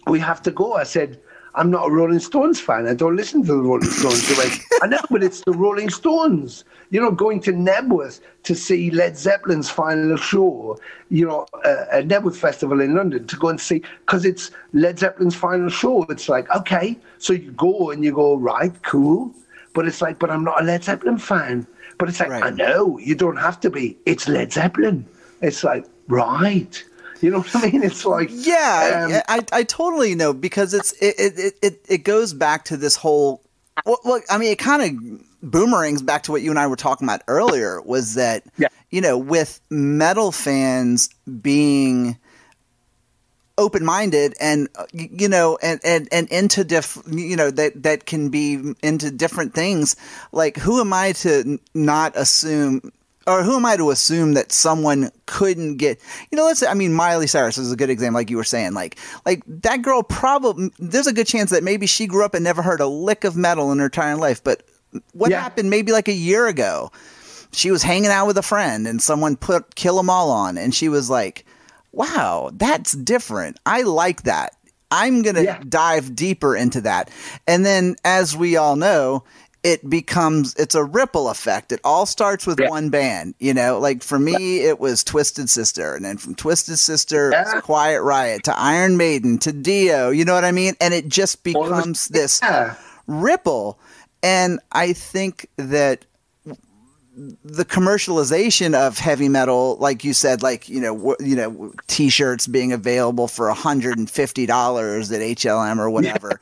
We have to go. I said, I'm not a Rolling Stones fan. I don't listen to the Rolling Stones. They went, I know, but it's the Rolling Stones. You know, going to Nebworth to see Led Zeppelin's final show, you know, at Nebworth Festival in London, to go and see, because it's Led Zeppelin's final show. It's like, okay. So you go and you go, right, cool. But it's like, but I'm not a Led Zeppelin fan. But it's like, right. I know, you don't have to be. It's Led Zeppelin. It's like, right. You know what I mean? It's like, yeah, I totally know, because it goes back to this whole. Well, I mean, it kind of boomerangs back to what you and I were talking about earlier. Was that you know, with metal fans being open-minded and you know and into you know that can be into different things. Like, who am I to not assume? Or who am I to assume that someone couldn't get, you know, let's say, I mean, Miley Cyrus is a good example, like you were saying, like that girl probably, there's a good chance that maybe she grew up and never heard a lick of metal in her entire life. But what happened maybe like a year ago, she was hanging out with a friend and someone put Kill 'Em All on and she was like, wow, that's different. I like that. I'm going to dive deeper into that. And then, as we all know, it's a ripple effect. It all starts with one band, you know, like for me, it was Twisted Sister, and then from Twisted Sister, it was Quiet Riot to Iron Maiden to Dio, you know what I mean? And it just becomes this ripple. And I think that the commercialization of heavy metal, like you said, like, t-shirts being available for $150 at HLM or whatever,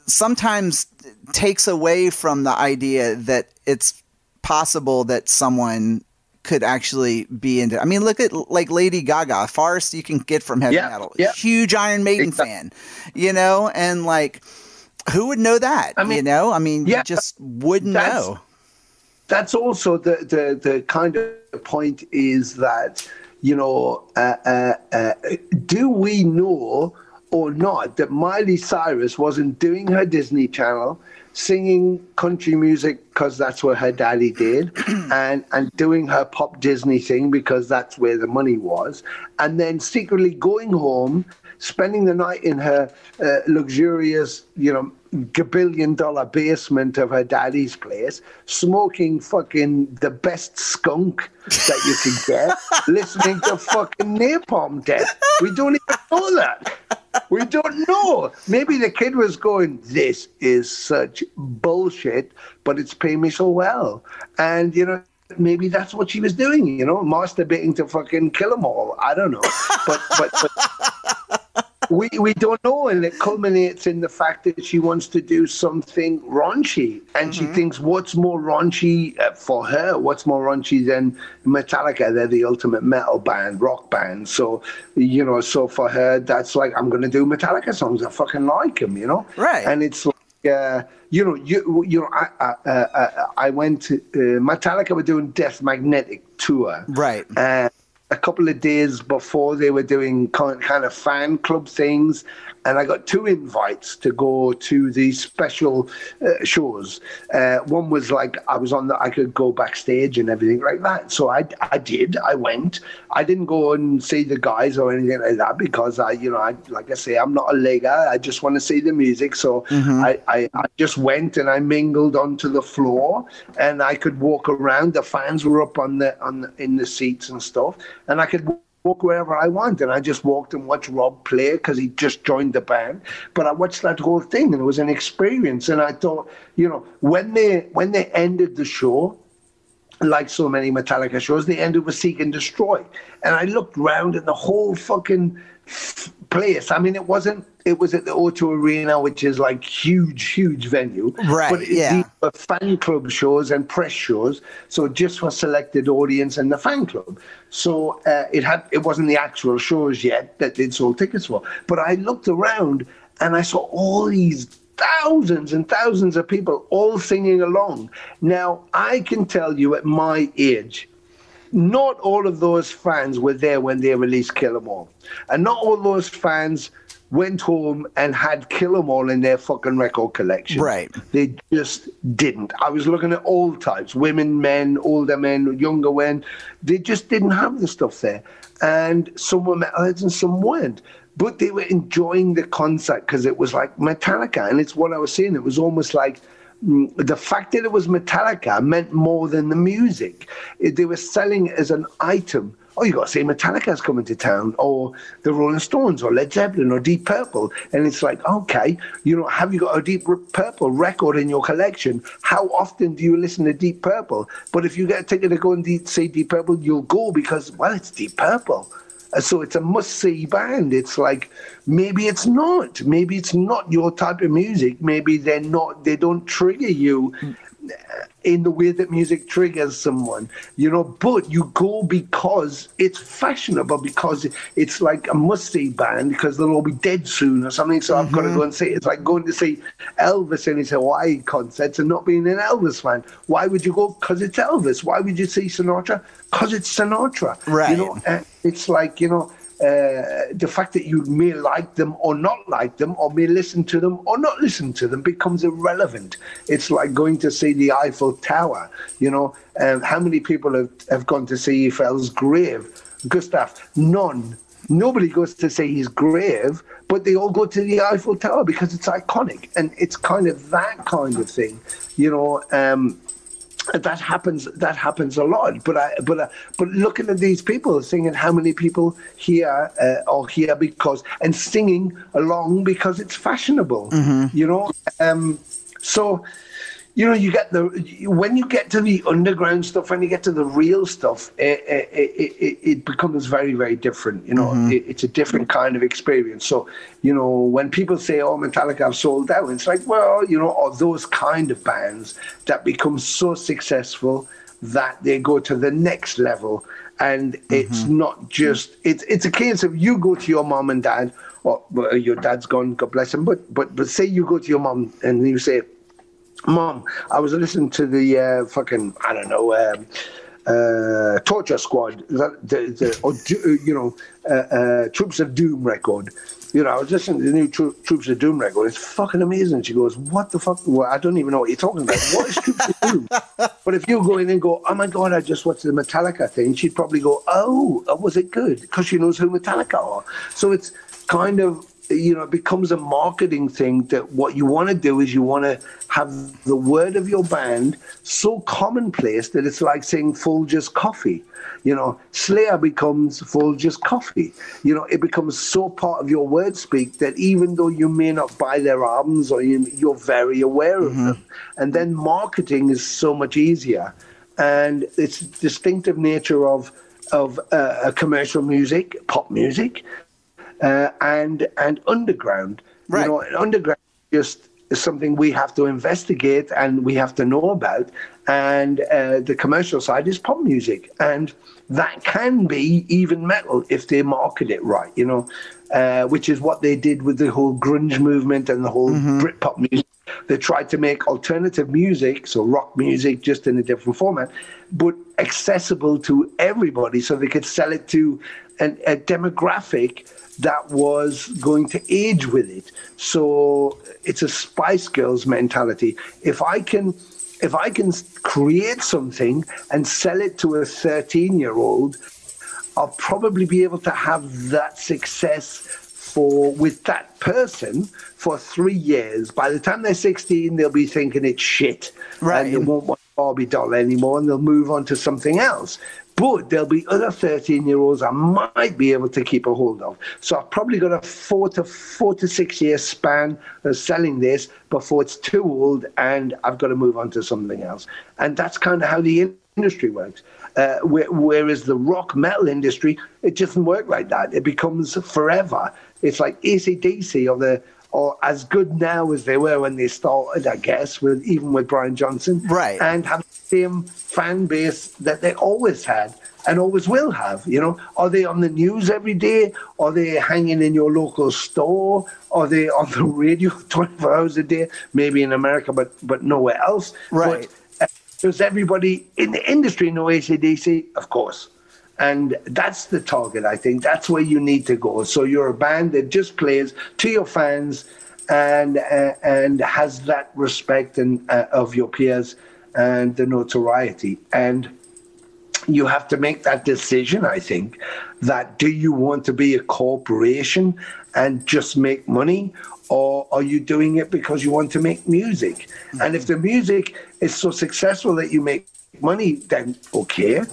sometimes takes away from the idea that it's possible that someone could actually be into. I mean, look at like Lady Gaga, farthest you can get from heavy metal. Yeah. Huge Iron Maiden fan, and like, who would know that? You just wouldn't know. That's also the kind of point is that, do we know or not that Miley Cyrus wasn't doing her Disney Channel, singing country music because that's what her daddy did, and doing her pop Disney thing because that's where the money was, and then secretly going home, spending the night in her luxurious, $1 basement of her daddy's place, smoking fucking the best skunk that you could get, listening to fucking Napalm Death. We don't even know that. We don't know. Maybe the kid was going, this is such bullshit, but it's paying me so well. And, maybe that's what she was doing, masturbating to fucking Kill 'Em All. I don't know. But we don't know, and it culminates in the fact that she wants to do something raunchy, and she thinks, what's more raunchy for her? What's more raunchy than Metallica? They're the ultimate metal band, rock band. So, so for her, that's like, I'm going to do Metallica songs. I fucking like them, Right. And it's like, I went to Metallica were doing Death Magnetic tour. Right. A couple of days before, they were doing kind of fan club things, and I got 2 invites to go to these special shows. One was like I could go backstage and everything like that. So I did. I went. I didn't go and see the guys or anything like that because I like I say, I'm not a legger. I just want to see the music. So I just went and I mingled onto the floor, and I could walk around. The fans were up in the seats and stuff, and I could walk wherever I want, and I just walked and watched Rob play because he just joined the band. But I watched that whole thing, and it was an experience. And I thought, when they ended the show, like so many Metallica shows, they ended with Seek and Destroy. And I looked around at the whole fucking place. I mean, it was at the O2 Arena, which is like huge venue. Right. But these were fan club shows and press shows, so just for selected audience and the fan club. So it wasn't the actual shows yet that they'd sold tickets for. But I looked around and I saw all these thousands and thousands of people all singing along. Now, I can tell you at my age, not all of those fans were there when they released Kill 'Em All. And not all those fans went home and had Kill 'Em All in their fucking record collection. Right. They just didn't. I was looking at all types, women, men, older men, younger men. They just didn't have the stuff there. And some were metalheads and some weren't. But they were enjoying the concert because it was like Metallica. And it's what I was saying. It was almost like the fact that it was Metallica meant more than the music. They were selling it as an item. Oh, you got to say Metallica's coming to town, or the Rolling Stones, or Led Zeppelin, or Deep Purple. And it's like, okay, have you got a Deep Purple record in your collection? How often do you listen to Deep Purple? But if you get a ticket to go and see Deep Purple, you'll go because, well, it's Deep Purple. So it's a must-see band. It's like, maybe it's not. Maybe it's not your type of music. Maybe they don't trigger you in the way that music triggers someone, but you go because it's fashionable, because it's like a must-see band because they'll all be dead soon or something. So I've got to go and see it. It's like going to see Elvis in his Hawaii concerts and not being an Elvis fan. Why would you go? Because it's Elvis. Why would you see Sinatra? Because it's Sinatra. Right. It's like, the fact that you may like them or not like them, or may listen to them or not listen to them, becomes irrelevant. It's like going to see the Eiffel Tower. How many people have gone to see Eiffel's grave? Gustav, none. Nobody goes to see his grave, but they all go to the Eiffel Tower because it's iconic, and it's kind of that kind of thing. That happens a lot. But looking at these people, thinking how many people here are here because, and singing along because it's fashionable. So you know, when you get to the underground stuff, when you get to the real stuff, it becomes very, very different. You know, it's a different kind of experience. So, you know, when people say, "Oh, Metallica have sold out," it's like, well, you know, are those kind of bands that become so successful that they go to the next level. And it's not just, it's a case of you go to your mom and dad, or well, your dad's gone, God bless him, but say you go to your mom and you say, "Mom, I was listening to the fucking, I don't know, Torture Squad, Troops of Doom record. You know, I was listening to the new Troops of Doom record. It's fucking amazing." She goes, "What the fuck? Well, I don't even know what you're talking about. What is Troops of Doom?" But if you go in and go, "Oh my God, I just watched the Metallica thing," she'd probably go, "Oh, was it good?" Because she knows who Metallica are. So it's kind of, you know, it becomes a marketing thing that what you want to do is you want to have the word of your band so commonplace that it's like saying Folgers coffee. You know, Slayer becomes Folgers coffee. You know, it becomes so part of your word speak that even though you may not buy their albums or you're very aware of them. And then marketing is so much easier. And it's distinctive nature of commercial music, pop music, and underground. Right. You know, underground just is something we have to investigate and we have to know about. And the commercial side is pop music, and that can be even metal if they market it right, you know, which is what they did with the whole grunge movement and the whole Britpop music. They tried to make alternative music, so rock music, just in a different format, but accessible to everybody, so they could sell it to a demographic that was going to age with it. So it's a Spice Girls mentality. If I can create something and sell it to a 13-year-old, I'll probably be able to have that success with that person for 3 years. By the time they're 16, they'll be thinking it's shit. Right. And they won't want Barbie doll anymore, and they'll move on to something else. But there'll be other 13-year-olds I might be able to keep a hold of. So I've probably got a 4 to 6 year span of selling this before it's too old and I've got to move on to something else. And that's kind of how the industry works. Whereas the rock metal industry, it doesn't work like that. It becomes forever. It's like AC/DC or as good now as they were when they started, I guess, even with Brian Johnson. Right. And have the same fan base that they always had and always will have. You know, are they on the news every day? Are they hanging in your local store? Are they on the radio 24 hours a day? Maybe in America, but nowhere else. Right. But, does everybody in the industry know AC/DC? Of course. And that's the target, I think. That's where you need to go. So you're a band that just plays to your fans and has that respect of your peers and the notoriety. And you have to make that decision, I think, that do you want to be a corporation and just make money, or are you doing it because you want to make music? Mm-hmm. And if the music is so successful that you make money, then okay,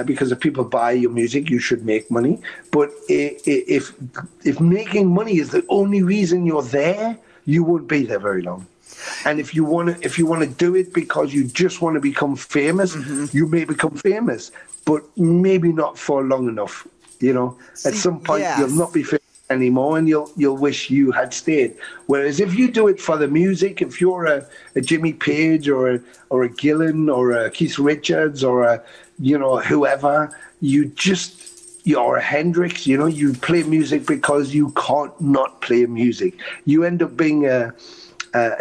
because if people buy your music, you should make money. But if making money is the only reason you're there, you won't be there very long. And if you want to do it because you just want to become famous, you may become famous, but maybe not for long enough. You know, at some point you'll not be famous anymore, and you'll wish you had stayed. Whereas if you do it for the music, if you're a Jimmy Page or a Gillan or a Keith Richards or a whoever, you're a Hendrix. You know, you play music because you can't not play music. You end up being a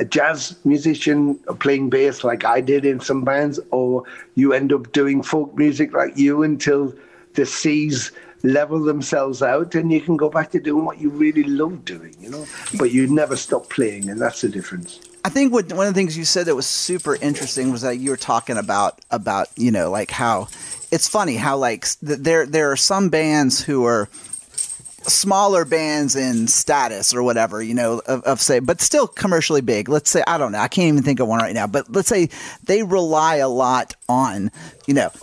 jazz musician playing bass like I did in some bands, or you end up doing folk music like you until the seas level themselves out and you can go back to doing what you really love doing, you know, but you never stop playing, and that's the difference. I think one of the things you said that was super interesting was that you were talking about like how it's funny how like there are some bands who are smaller bands in status or whatever, of say, but still commercially big. Let's say, I don't know, I can't even think of one right now, but let's say they rely a lot on,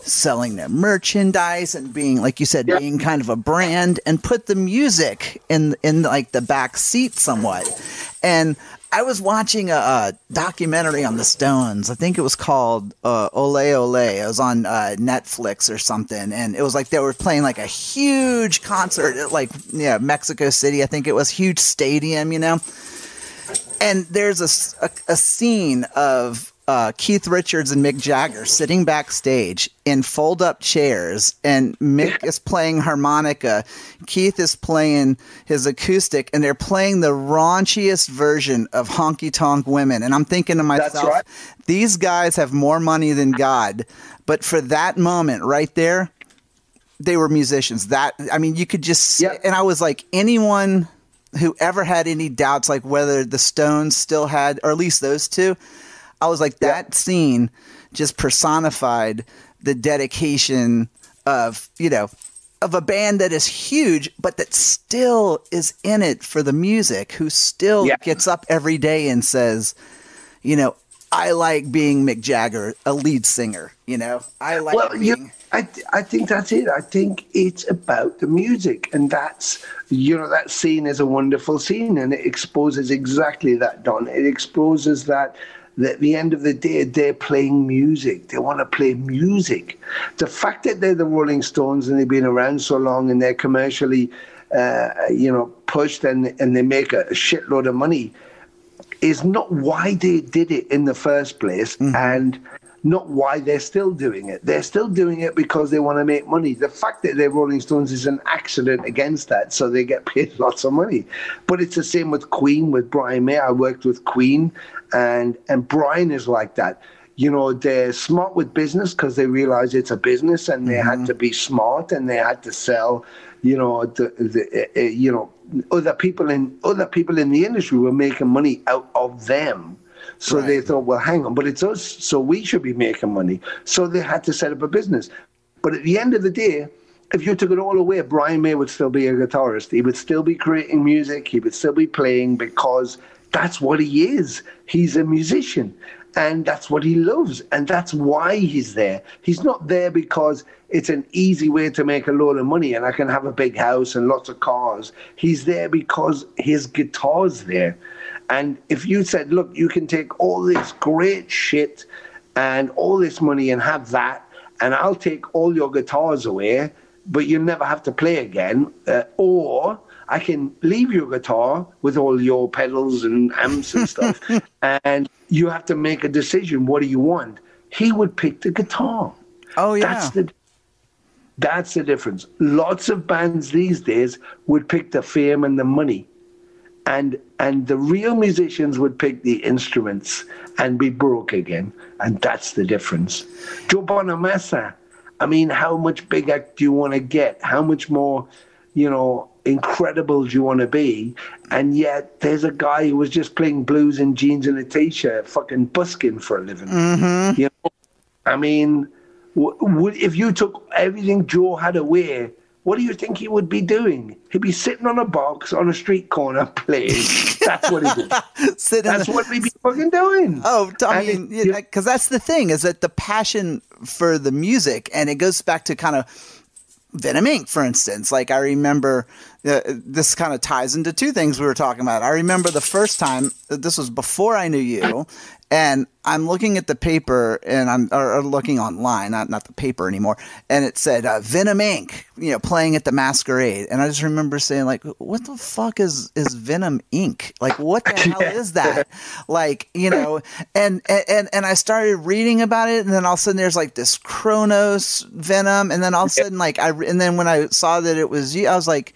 selling their merchandise and being, like you said, being kind of a brand, and put the music in like the back seat somewhat. And I was watching a documentary on the Stones. I think it was called Ole Ole. It was on Netflix or something, and it was like they were playing like a huge concert at like Mexico City. I think it was huge stadium, you know. And there's a scene of Keith Richards and Mick Jagger sitting backstage in fold-up chairs, and Mick is playing harmonica, Keith is playing his acoustic, and they're playing the raunchiest version of Honky Tonk Women. And I'm thinking to myself, right. These guys have more money than God, but for that moment right there, they were musicians. You could just and I was like, anyone who ever had any doubts, like whether the Stones still had, or at least those two, I was like, that scene just personified the dedication of a band that is huge, but that still is in it for the music, who still gets up every day and says, I like being Mick Jagger, a lead singer, I like being... I think that's it. I think it's about the music, and that's, that scene is a wonderful scene, and it exposes exactly that, Don. It exposes that at the end of the day, they're playing music. They want to play music. The fact that they're the Rolling Stones and they've been around so long and they're commercially, pushed and they make a shitload of money is not why they did it in the first place, and not why they're still doing it. They're still doing it because they want to make money. The fact that they're Rolling Stones is an accident against that, so they get paid lots of money. But it's the same with Queen, with Brian May. I worked with Queen, and Brian is like that. They're smart with business because they realize it's a business, and they had to be smart, and they had to sell. Other people in the industry were making money out of them. So they thought, well, hang on, but it's us, so we should be making money. So they had to set up a business. But at the end of the day, if you took it all away, Brian May would still be a guitarist. He would still be creating music. He would still be playing, because that's what he is. He's a musician, and that's what he loves, and that's why he's there. He's not there because it's an easy way to make a load of money and I can have a big house and lots of cars. He's there because his guitar's there. And if you said, look, you can take all this great shit and all this money and have that, and I'll take all your guitars away, but you'll never have to play again, or I can leave your guitar with all your pedals and amps and stuff, and you have to make a decision. What do you want? He would pick the guitar. Oh, yeah. That's the difference. Lots of bands these days would pick the fame and the money. And the real musicians would pick the instruments and be broke again. And that's the difference. Joe Bonamassa, how much bigger do you want to get? How much more, incredible do you want to be? And yet there's a guy who was just playing blues in jeans and a T-shirt, fucking busking for a living. If you took everything Joe had away, what do you think he would be doing? He'd be sitting on a box on a street corner playing. That's what he'd be. That's what we'd be fucking doing. Oh, because that's the thing, is that the passion for the music, and it goes back to kind of Venom Inc., for instance. Like, I remember, this kind of ties into two things we were talking about. I remember the first time, this was before I knew you, and I'm looking at the paper, and or looking online, not the paper anymore, and it said Venom Inc., playing at the Masquerade. And I just remember saying, like, what the fuck is Venom Inc.? Like, what the hell is that? Like, and I started reading about it, and then all of a sudden there's like this Kronos Venom, and then all of a sudden, like, and then when I saw that it was you, I was like,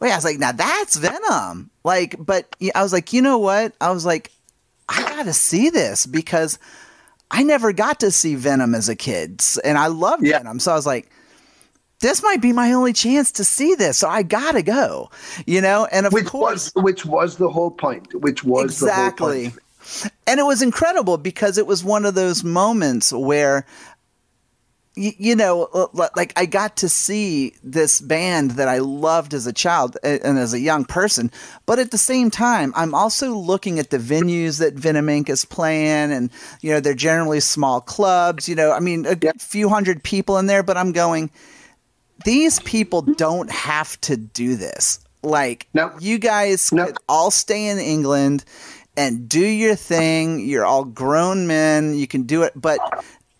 now that's Venom. Like, but I was like, you know what? I was like, I got to see this, because I never got to see Venom as a kid, and I loved Venom. So I was like, this might be my only chance to see this, so I got to go, and of course, which was the whole point, exactly. And it was incredible, because it was one of those moments where, like, I got to see this band that I loved as a child and as a young person, but at the same time, I'm also looking at the venues that Venom Inc. is playing, and, they're generally small clubs, a few hundred people in there, but I'm going, these people don't have to do this. Like, you guys could all stay in England and do your thing. You're all grown men. You can do it. But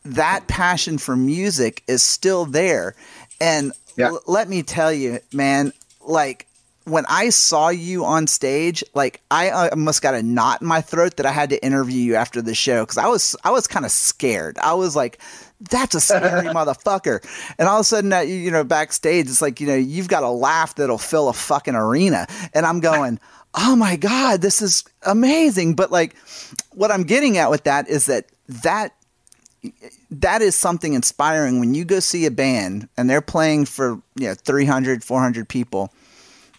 that passion for music is still there. And let me tell you, man, like when I saw you on stage, like I almost got a knot in my throat that I had to interview you after the show. Cause I was kind of scared. I was like, that's a scary motherfucker. And all of a sudden, you know, backstage, it's like, you know, you've got a laugh that'll fill a fucking arena. And I'm going, oh my God, this is amazing. But like what I'm getting at with that is that is something inspiring when you go see a band and they're playing for, you know, 300, 400 people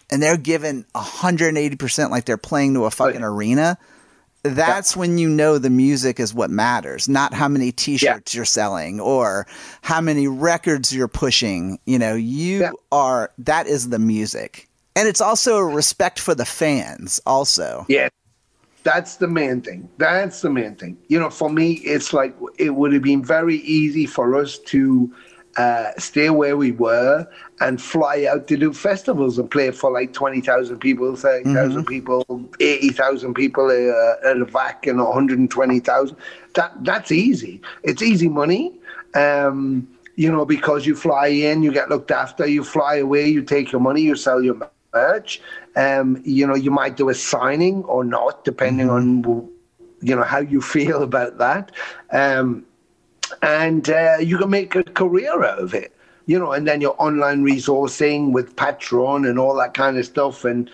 and they're giving 180% like they're playing to a fucking arena. That's when you know the music is what matters, not how many t-shirts you're selling or how many records you're pushing. You know, that is the music. And it's also a respect for the fans also. Yeah. That's the main thing. That's the main thing. You know, for me, it's like it would have been very easy for us to stay where we were and fly out to do festivals and play for like 20,000 people, 30,000 people, 80,000 people at a VAC and 120,000. That's easy. It's easy money. You know, because you fly in, you get looked after, you fly away, you take your money, you sell your merch. You know, you might do a signing or not, depending on, you know, how you feel about that. And you can make a career out of it, you know, and then your online resourcing with Patreon and all that kind of stuff. And,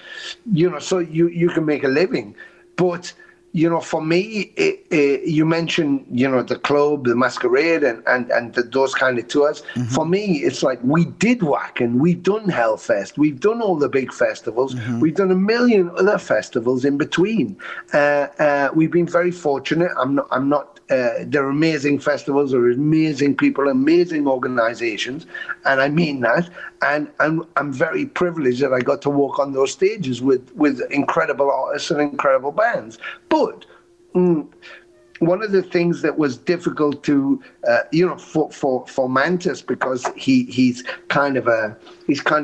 you know, so you can make a living. But, you know, for me, you mentioned, you know, the club, the masquerade and those kind of tours. For me, it's like we did Wacken, we've done Hellfest, we've done all the big festivals, we've done a million other festivals in between. We've been very fortunate. I'm not. They're amazing festivals, they're amazing people, amazing organizations, and I mean that. And I'm very privileged that I got to walk on those stages with incredible artists and incredible bands. But one of the things that was difficult to, you know, for Mantis, because he's kind of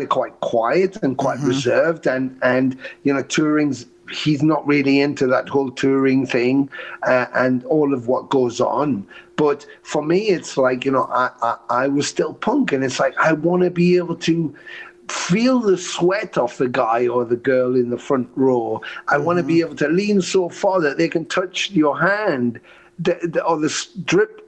quite quiet and quite reserved, and you know, touring's. He's not really into that whole touring thing and all of what goes on. But for me, it's like, you know, I was still punk, and it's like I want to be able to feel the sweat off the guy or the girl in the front row. I want to be able to lean so far that they can touch your hand or the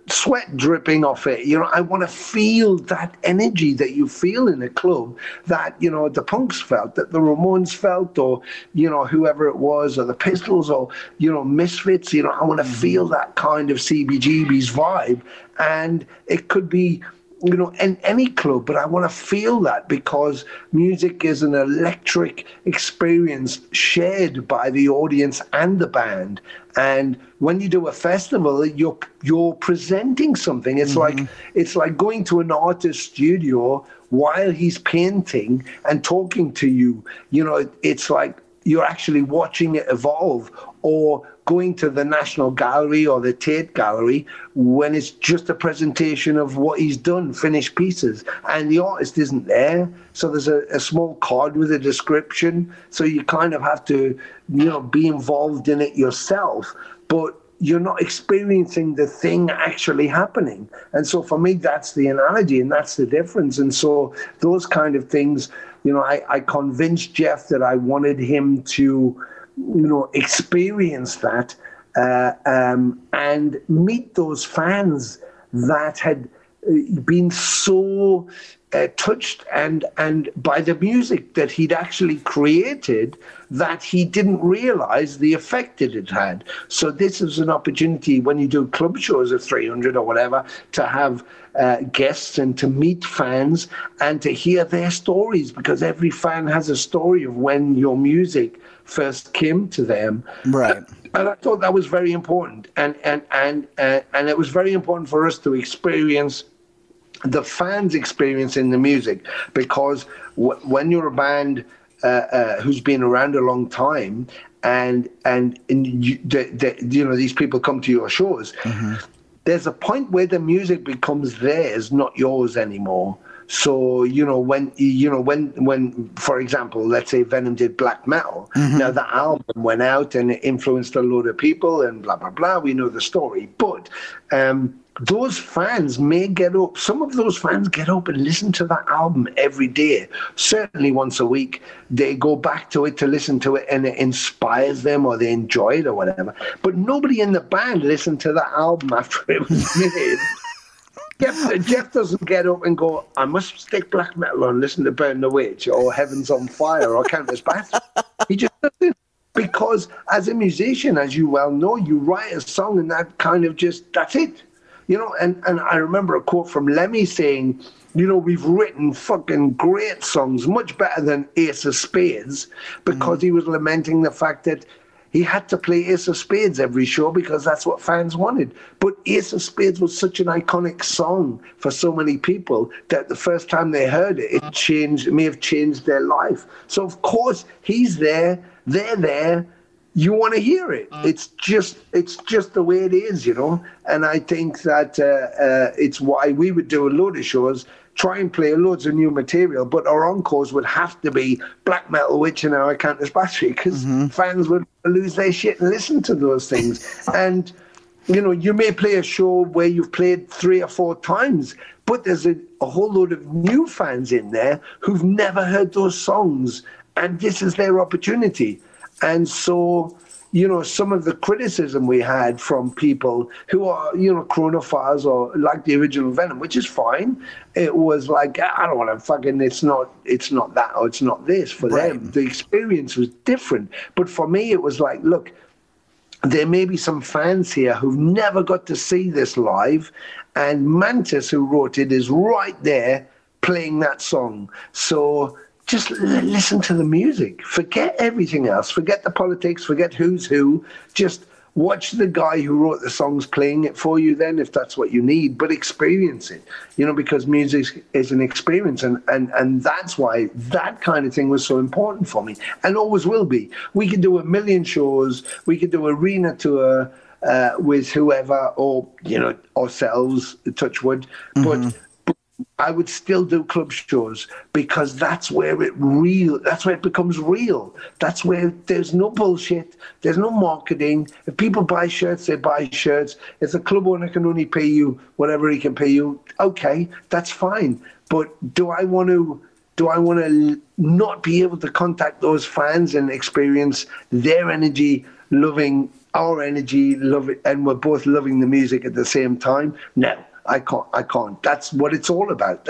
sweat dripping off it. You know, I want to feel that energy that you feel in a club that, you know, the Punks felt, that the Ramones felt, or, you know, whoever it was, or the Pistols, or, you know, Misfits. You know, I want to feel that kind of CBGB's vibe. And it could be, you know, in any club, but I want to feel that because music is an electric experience shared by the audience and the band. And when you do a festival, you're presenting something. It's like going to an artist's studio while he's painting and talking to you. You know, it's like you're actually watching it evolve, or going to the National Gallery or the Tate Gallery when it's just a presentation of what he's done, finished pieces, and the artist isn't there. So there's a small card with a description. So you kind of have to, you know, be involved in it yourself, but you're not experiencing the thing actually happening. And so for me, that's the analogy, and that's the difference. And so those kind of things, you know, I convinced Jeff that I wanted him to, you know, experience that and meet those fans that had been so touched and by the music that he'd actually created that he didn't realize the effect that it had. So this is an opportunity when you do club shows of 300 or whatever to have guests and to meet fans and to hear their stories, because every fan has a story of when your music first came to them. Right. And I thought that was very important. And it was very important for us to experience the fans' experience in the music, because when you're a band who's been around a long time and you know, these people come to your shows, there's a point where the music becomes theirs, not yours anymore. So, when, for example, let's say Venom did black metal. Now, the album went out and it influenced a load of people and blah, blah, blah. We know the story. But those fans may get up. Some of those fans get up and listen to that album every day, certainly once a week. They go back to it to listen to it, and it inspires them, or they enjoy it or whatever. But nobody in the band listened to that album after it was made. Jeff doesn't get up and go, I must stick black metal on, listen to Burn the Witch or Heaven's on Fire or Countess Bathroom. He just doesn't. Because as a musician, as you well know, you write a song and that kind of just, that's it. And I remember a quote from Lemmy saying, we've written fucking great songs, much better than Ace of Spades, because he was lamenting the fact that he had to play Ace of Spades every show because that's what fans wanted. But Ace of Spades was such an iconic song for so many people that the first time they heard it, it may have changed their life. So, of course, he's there, they're there. You want to hear it. It's just the way it is, And I think that it's why we would do a load of shows, try and play loads of new material, but our encores would have to be Black Metal Witch and our Countess Battery, because fans would lose their shit and listen to those things. And, you may play a show where you've played 3 or 4 times, but there's a whole load of new fans in there who've never heard those songs, and this is their opportunity. And so, some of the criticism we had from people who are, chronophiles or like the original Venom, which is fine. It was like, I don't want to fucking, it's not that or it's not this for them. The experience was different. But for me, it was like, look, there may be some fans here who've never got to see this live. And Mantis, who wrote it, is right there playing that song. So just listen to the music. Forget everything else. Forget the politics. Forget who's who. Just watch the guy who wrote the songs playing it for you then, if that's what you need. But experience it, because music is an experience. And that's why that kind of thing was so important for me and always will be. We could do 1 million shows. We could do arena tour with whoever or, ourselves, touch wood. But I would still do club shows because that's where it becomes real. That's where there's no bullshit. There's no marketing. If people buy shirts, they buy shirts. If the club owner can only pay you whatever he can pay you, okay, that's fine. But do I want to not be able to contact those fans and experience their energy, loving our energy, and we're both loving the music at the same time? No. I can't. That's what it's all about.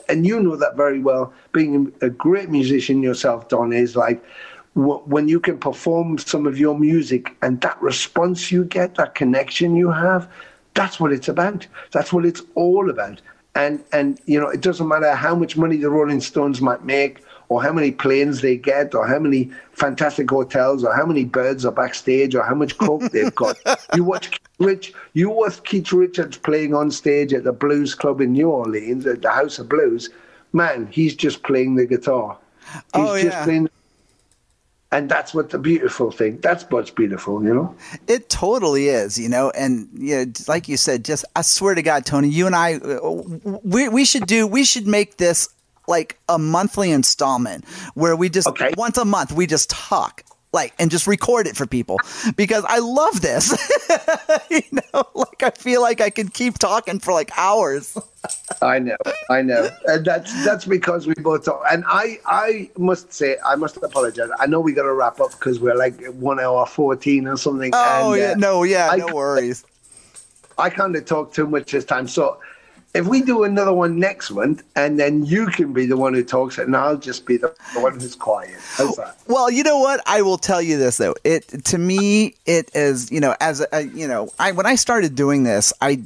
And you know that very well. Being a great musician yourself, Don, is like when you can perform some of your music and that response you get, that connection you have, that's what it's about. That's what it's all about. And it doesn't matter how much money the Rolling Stones might make, or how many planes they get, or how many fantastic hotels, or how many birds are backstage, or how much coke they've got. You watch Keith Richards playing on stage at the Blues Club in New Orleans, at the House of Blues. Man, he's just playing the guitar. He's just playing. And that's what the beautiful thing. That's what's beautiful, It totally is, and like you said, I swear to God, Tony, you and I, we should make this like a monthly installment where we just once a month we just talk and just record it for people, because I love this. I feel like I could keep talking for like hours. I know. And that's because we both talk. And I must say, I must apologize. I know we got to wrap up because we're like 1 hour 14 or something. Oh, and, no worries. I kind of talk too much this time. So if we do another one next month, and then you can be the one who talks, and I'll just be the one who's quiet. How's that? Well, you know what? I will tell you this though. To me, it is, as when I started doing this, I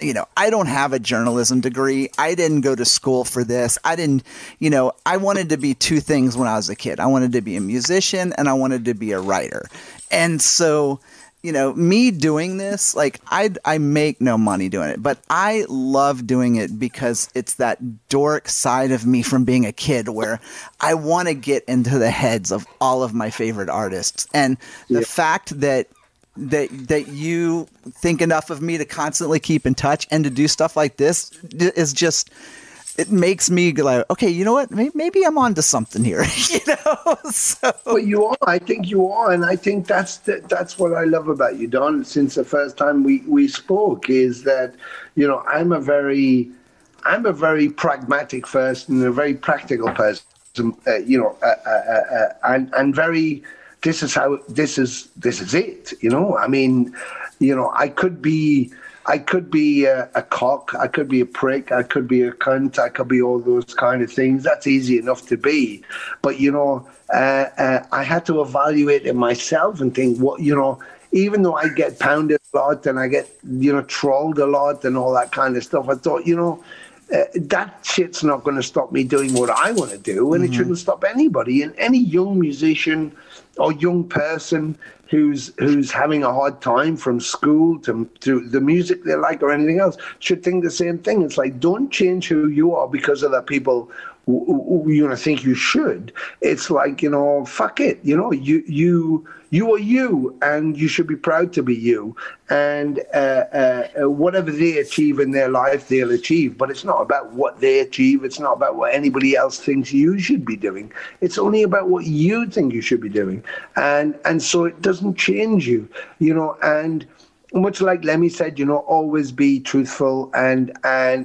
don't have a journalism degree. I didn't go to school for this. I wanted to be 2 things when I was a kid. I wanted to be a musician and I wanted to be a writer. And so, me doing this, I make no money doing it, but I love doing it because it's that dork side of me from being a kid where I want to get into the heads of all of my favorite artists. And the fact that you think enough of me to constantly keep in touch and to do stuff like this is just, it makes me like, okay, you know what? Maybe I'm onto something here, you know? So. But you are. I think you are. And I think that's what I love about you, Don, since the first time we spoke, is that, you know, I'm a very pragmatic person and a very practical person, and very, this is it, you know? I mean, you know, I could be a cock, I could be a prick, I could be a cunt, I could be all those kind of things. That's easy enough to be. But, you know, I had to evaluate it myself and think, what, you know, even though I get pounded a lot and I get, you know, trolled a lot and all that kind of stuff, I thought, you know, that shit's not going to stop me doing what I want to do, and it shouldn't stop anybody. And any young musician or young person who's having a hard time from school to the music they like or anything else should think the same thing. It's like, don't change who you are because other people who you know think you should. It's like, you know, fuck it. You know, you are you, and you should be proud to be you. And whatever they achieve in their life, they'll achieve. But it's not about what they achieve. It's not about what anybody else thinks you should be doing. It's only about what you think you should be doing. And so it doesn't change you, you know. And much like Lemmy said, you know, always be truthful and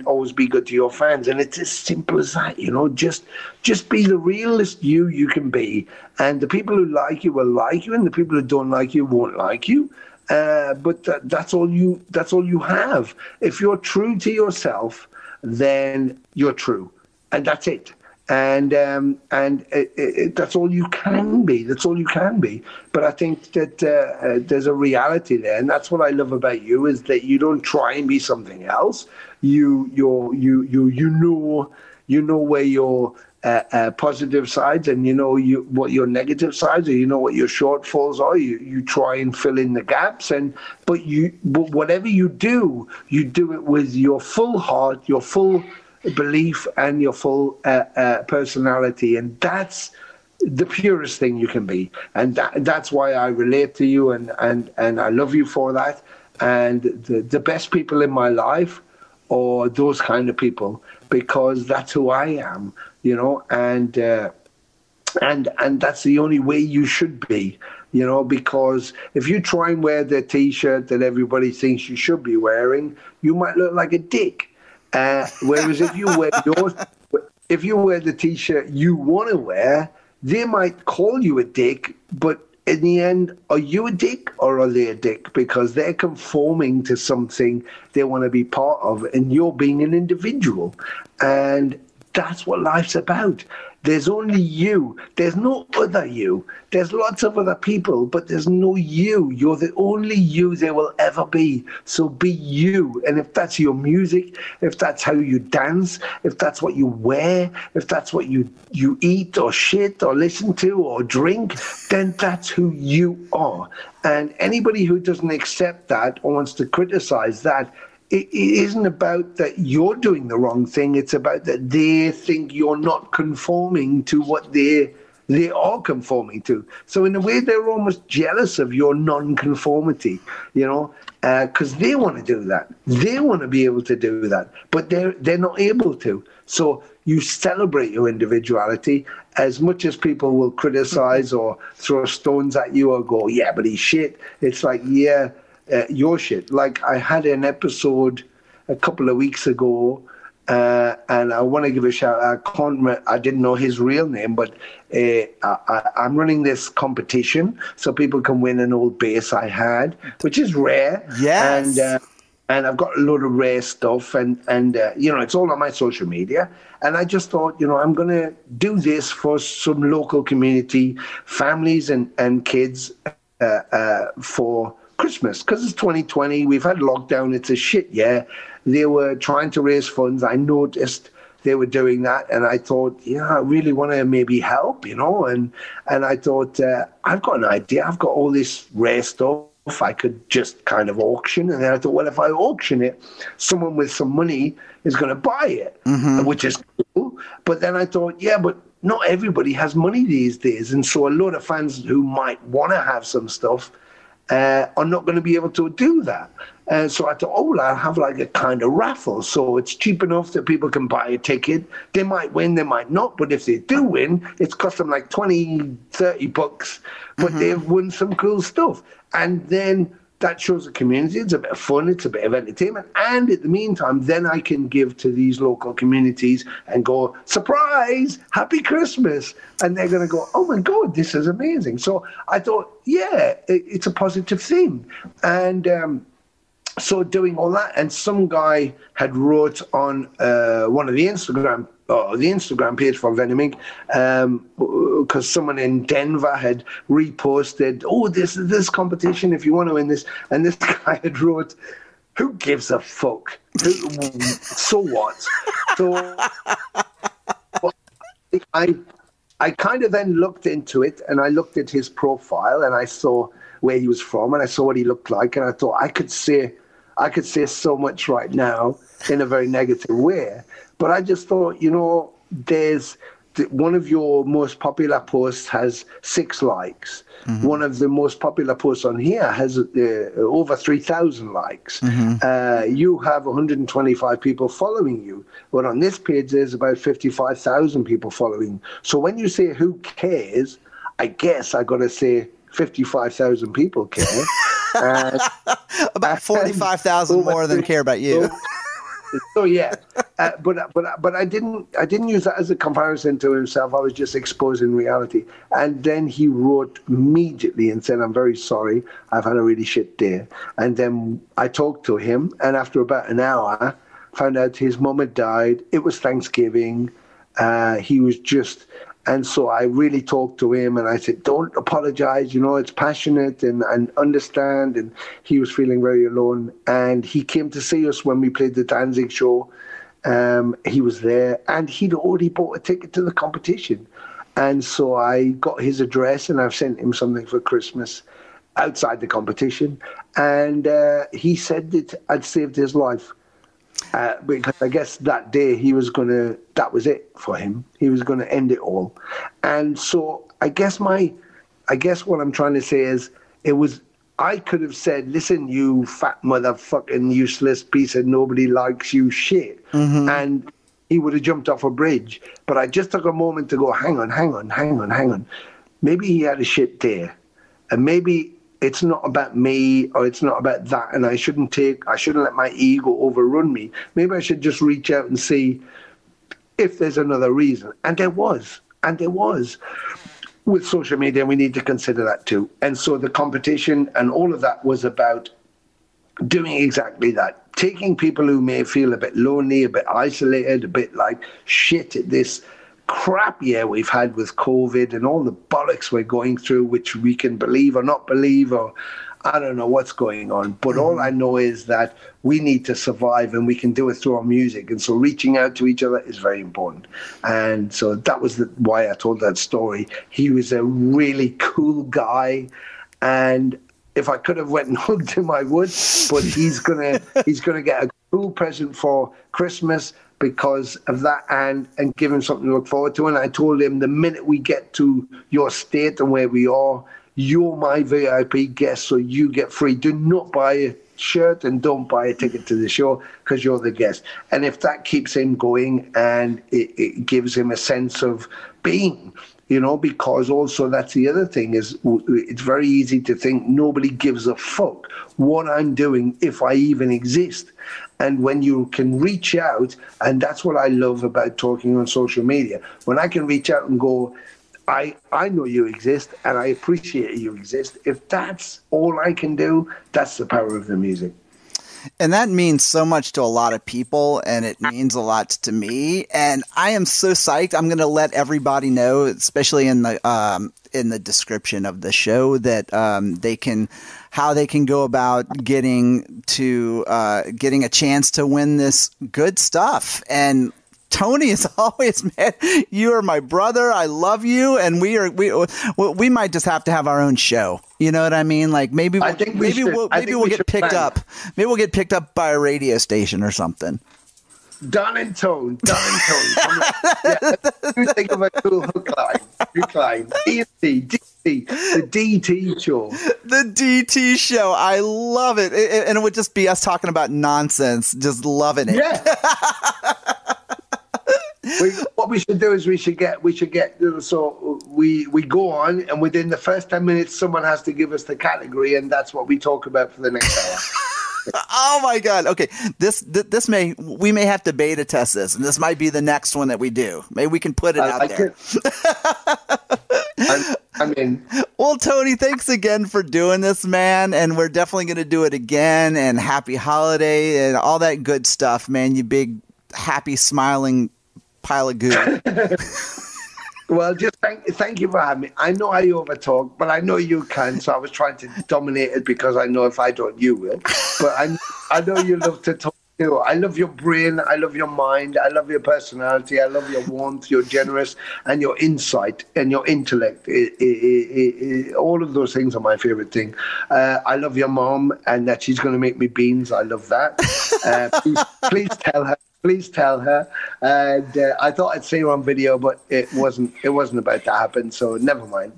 always be good to your fans. And it's as simple as that, you know, just be the realest you can be. And the people who like you will like you, and the people who don't like you won't like you. But that's all you have. If you're true to yourself, then you're true. And that's it. And that's all you can be. That's all you can be. But I think that there's a reality there, and that's what I love about you, is that you don't try and be something else. You know where your positive sides, and you know what your negative sides are. You know what your shortfalls are. You try and fill in the gaps, but whatever you do it with your full heart, your full belief, and your full personality, and that's the purest thing you can be. And that's why I relate to you, and I love you for that. And the best people in my life are those kind of people, because that's who I am, you know. And that's the only way you should be, you know, because if you try and wear the T-shirt that everybody thinks you should be wearing, you might look like a dick. Whereas if you wear the T-shirt you want to wear, they might call you a dick, but in the end, are you a dick or are they a dick? Because they're conforming to something they want to be part of, and you're being an individual. And that's what life's about. There's only you. There's no other you. There's lots of other people, but there's no you. You're the only you there will ever be. So be you. And if that's your music, if that's how you dance, if that's what you wear, if that's what you eat or shit or listen to or drink, then that's who you are. And anybody who doesn't accept that or wants to criticize that, it isn't about that you're doing the wrong thing. It's about that they think you're not conforming to what they are conforming to. So in a way, they're almost jealous of your non-conformity, you know, because they want to do that. They want to be able to do that, but they're not able to. So you celebrate your individuality as much as people will criticize or throw stones at you or go, yeah, but he's shit. It's like, yeah, your shit. Like, I had an episode a couple of weeks ago, and I want to give a shout out. I didn't know his real name, but I'm running this competition so people can win an old bass I had, which is rare. Yes. And I've got a load of rare stuff, and you know, it's all on my social media. And I just thought, you know, I'm going to do this for some local community, families and kids for Christmas, because it's 2020. We've had lockdown. It's a shit year. They were trying to raise funds. I noticed they were doing that, and I thought, yeah, I really want to maybe help, you know. And I thought, I've got an idea. I've got all this rare stuff I could just kind of auction. And then I thought, well, if I auction it, someone with some money is going to buy it, which is cool. But then I thought, yeah, but not everybody has money these days. And so a lot of fans who might want to have some stuff are not going to be able to do that. And so I thought, oh, well, I'll have like a kind of raffle. So it's cheap enough that people can buy a ticket. They might win, they might not. But if they do win, it's cost them like 20, 30 bucks. But they've won some cool stuff. And then that shows the community. It's a bit of fun. It's a bit of entertainment. And in the meantime, then I can give to these local communities and go, surprise, happy Christmas. And they're going to go, oh, my God, this is amazing. So I thought, yeah, it's a positive theme. And so doing all that, and some guy had wrote on one of the Instagram page for Venom Inc. Because someone in Denver had reposted, oh, this competition if you want to win this, and this guy had wrote, who gives a fuck? So what? So I kind of then looked into it, and I looked at his profile, and I saw where he was from, and I saw what he looked like, and I thought I could say so much right now in a very negative way. But I just thought, there's one of your most popular posts has 6 likes. One of the most popular posts on here has over 3,000 likes. You have 125 people following you. But on this page, there's about 55,000 people following. So when you say who cares, I guess I got to say 55,000 people care. About 45,000 more than care about you. So yeah, but I didn't use that as a comparison to himself. I was just exposing reality. And then he wrote immediately and said, "I'm very sorry. I've had a really shit day." And then I talked to him, and after about an hour, found out his mum had died. It was Thanksgiving. He was just. And so I really talked to him, and I said, don't apologize, it's passionate and understand. And he was feeling very alone. And he came to see us when we played the Danzig show. He was there, and he'd already bought a ticket to the competition. And so I got his address, and I've sent him something for Christmas outside the competition. And he said that I'd saved his life. Because I guess that day that was it for him. He was going to end it all. And so I guess what I'm trying to say is I could have said, listen, you fat motherfucking useless piece of nobody likes you shit. And he would have jumped off a bridge. But I just took a moment to go, hang on. Maybe he had a shit day. And maybe it's not about me, or it's not about that, and I shouldn't let my ego overrun me. Maybe I should just reach out and see if there's another reason. And there was. With social media, we need to consider that too. And so the competition and all of that was about doing exactly that. Taking people who may feel a bit lonely, a bit isolated, a bit like shit at this crap year we've had with COVID and all the bollocks we're going through, which we can believe or not believe, or I don't know what's going on. But all I know is that we need to survive, and we can do it through our music. And so reaching out to each other is very important. And so that was why I told that story. He was a really cool guy, and if I could have went and hugged him, I would. But he's gonna get a cool present for Christmas because of that, and give him something to look forward to. And I told him, the minute we get to your state and where we are, you're my VIP guest, so you get free. Do not buy a shirt and don't buy a ticket to the show because you're the guest. And if that keeps him going, and it gives him a sense of being, because also that's the other thing is it's very easy to think nobody gives a fuck what I'm doing if I even exist. And when you can reach out, and that's what I love about talking on social media, when I can reach out and go, I know you exist and I appreciate you exist. If that's all I can do, that's the power of the music. And that means so much to a lot of people, and it means a lot to me. And I am so psyched. I'm going to let everybody know, especially in the description of the show, that how they can go about getting a chance to win this good stuff. And Tony, as always, man, you are my brother. I love you, and we might just have to have our own show. You know what I mean? Like maybe we'll get picked up. Maybe we'll get picked up by a radio station or something. Don and Tone. Yeah, you think of a cool hook line. DT, the DT show. The DT show. I love it. And it would just be us talking about nonsense, just loving it. Yeah. What we should do is we should get so we go on, and within the first 10 minutes someone has to give us the category, and that's what we talk about for the next hour. Oh my God. Okay. We may have to beta test this, and this might be the next one that we do. Maybe we can put it out there. I'm in. Well, Tony, thanks again for doing this, man. And we're definitely going to do it again, and happy holiday and all that good stuff, man. You big, happy, smiling pile of goo. Well, just thank you for having me. I know I overtalk, but I know you can, so I was trying to dominate it because I know if I don't, you will. But I know you love to talk too. I love your brain. I love your mind. I love your personality. I love your warmth. You're generous, and your insight and your intellect. All of those things are my favorite thing. I love your mom, and that she's going to make me beans. I love that. Please tell her. Please tell her. And I thought I'd say her on video, but it wasn't about to happen. So never mind.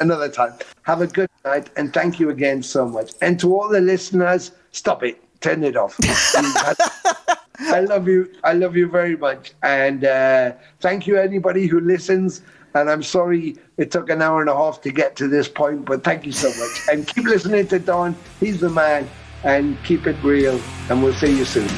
Another time. Have a good night, and thank you again so much. And to all the listeners, stop it. Turn it off. I love you. I love you very much. And thank you, anybody who listens. And I'm sorry it took an hour and a half to get to this point, but thank you so much. And keep listening to Don. He's the man. And keep it real. And we'll see you soon.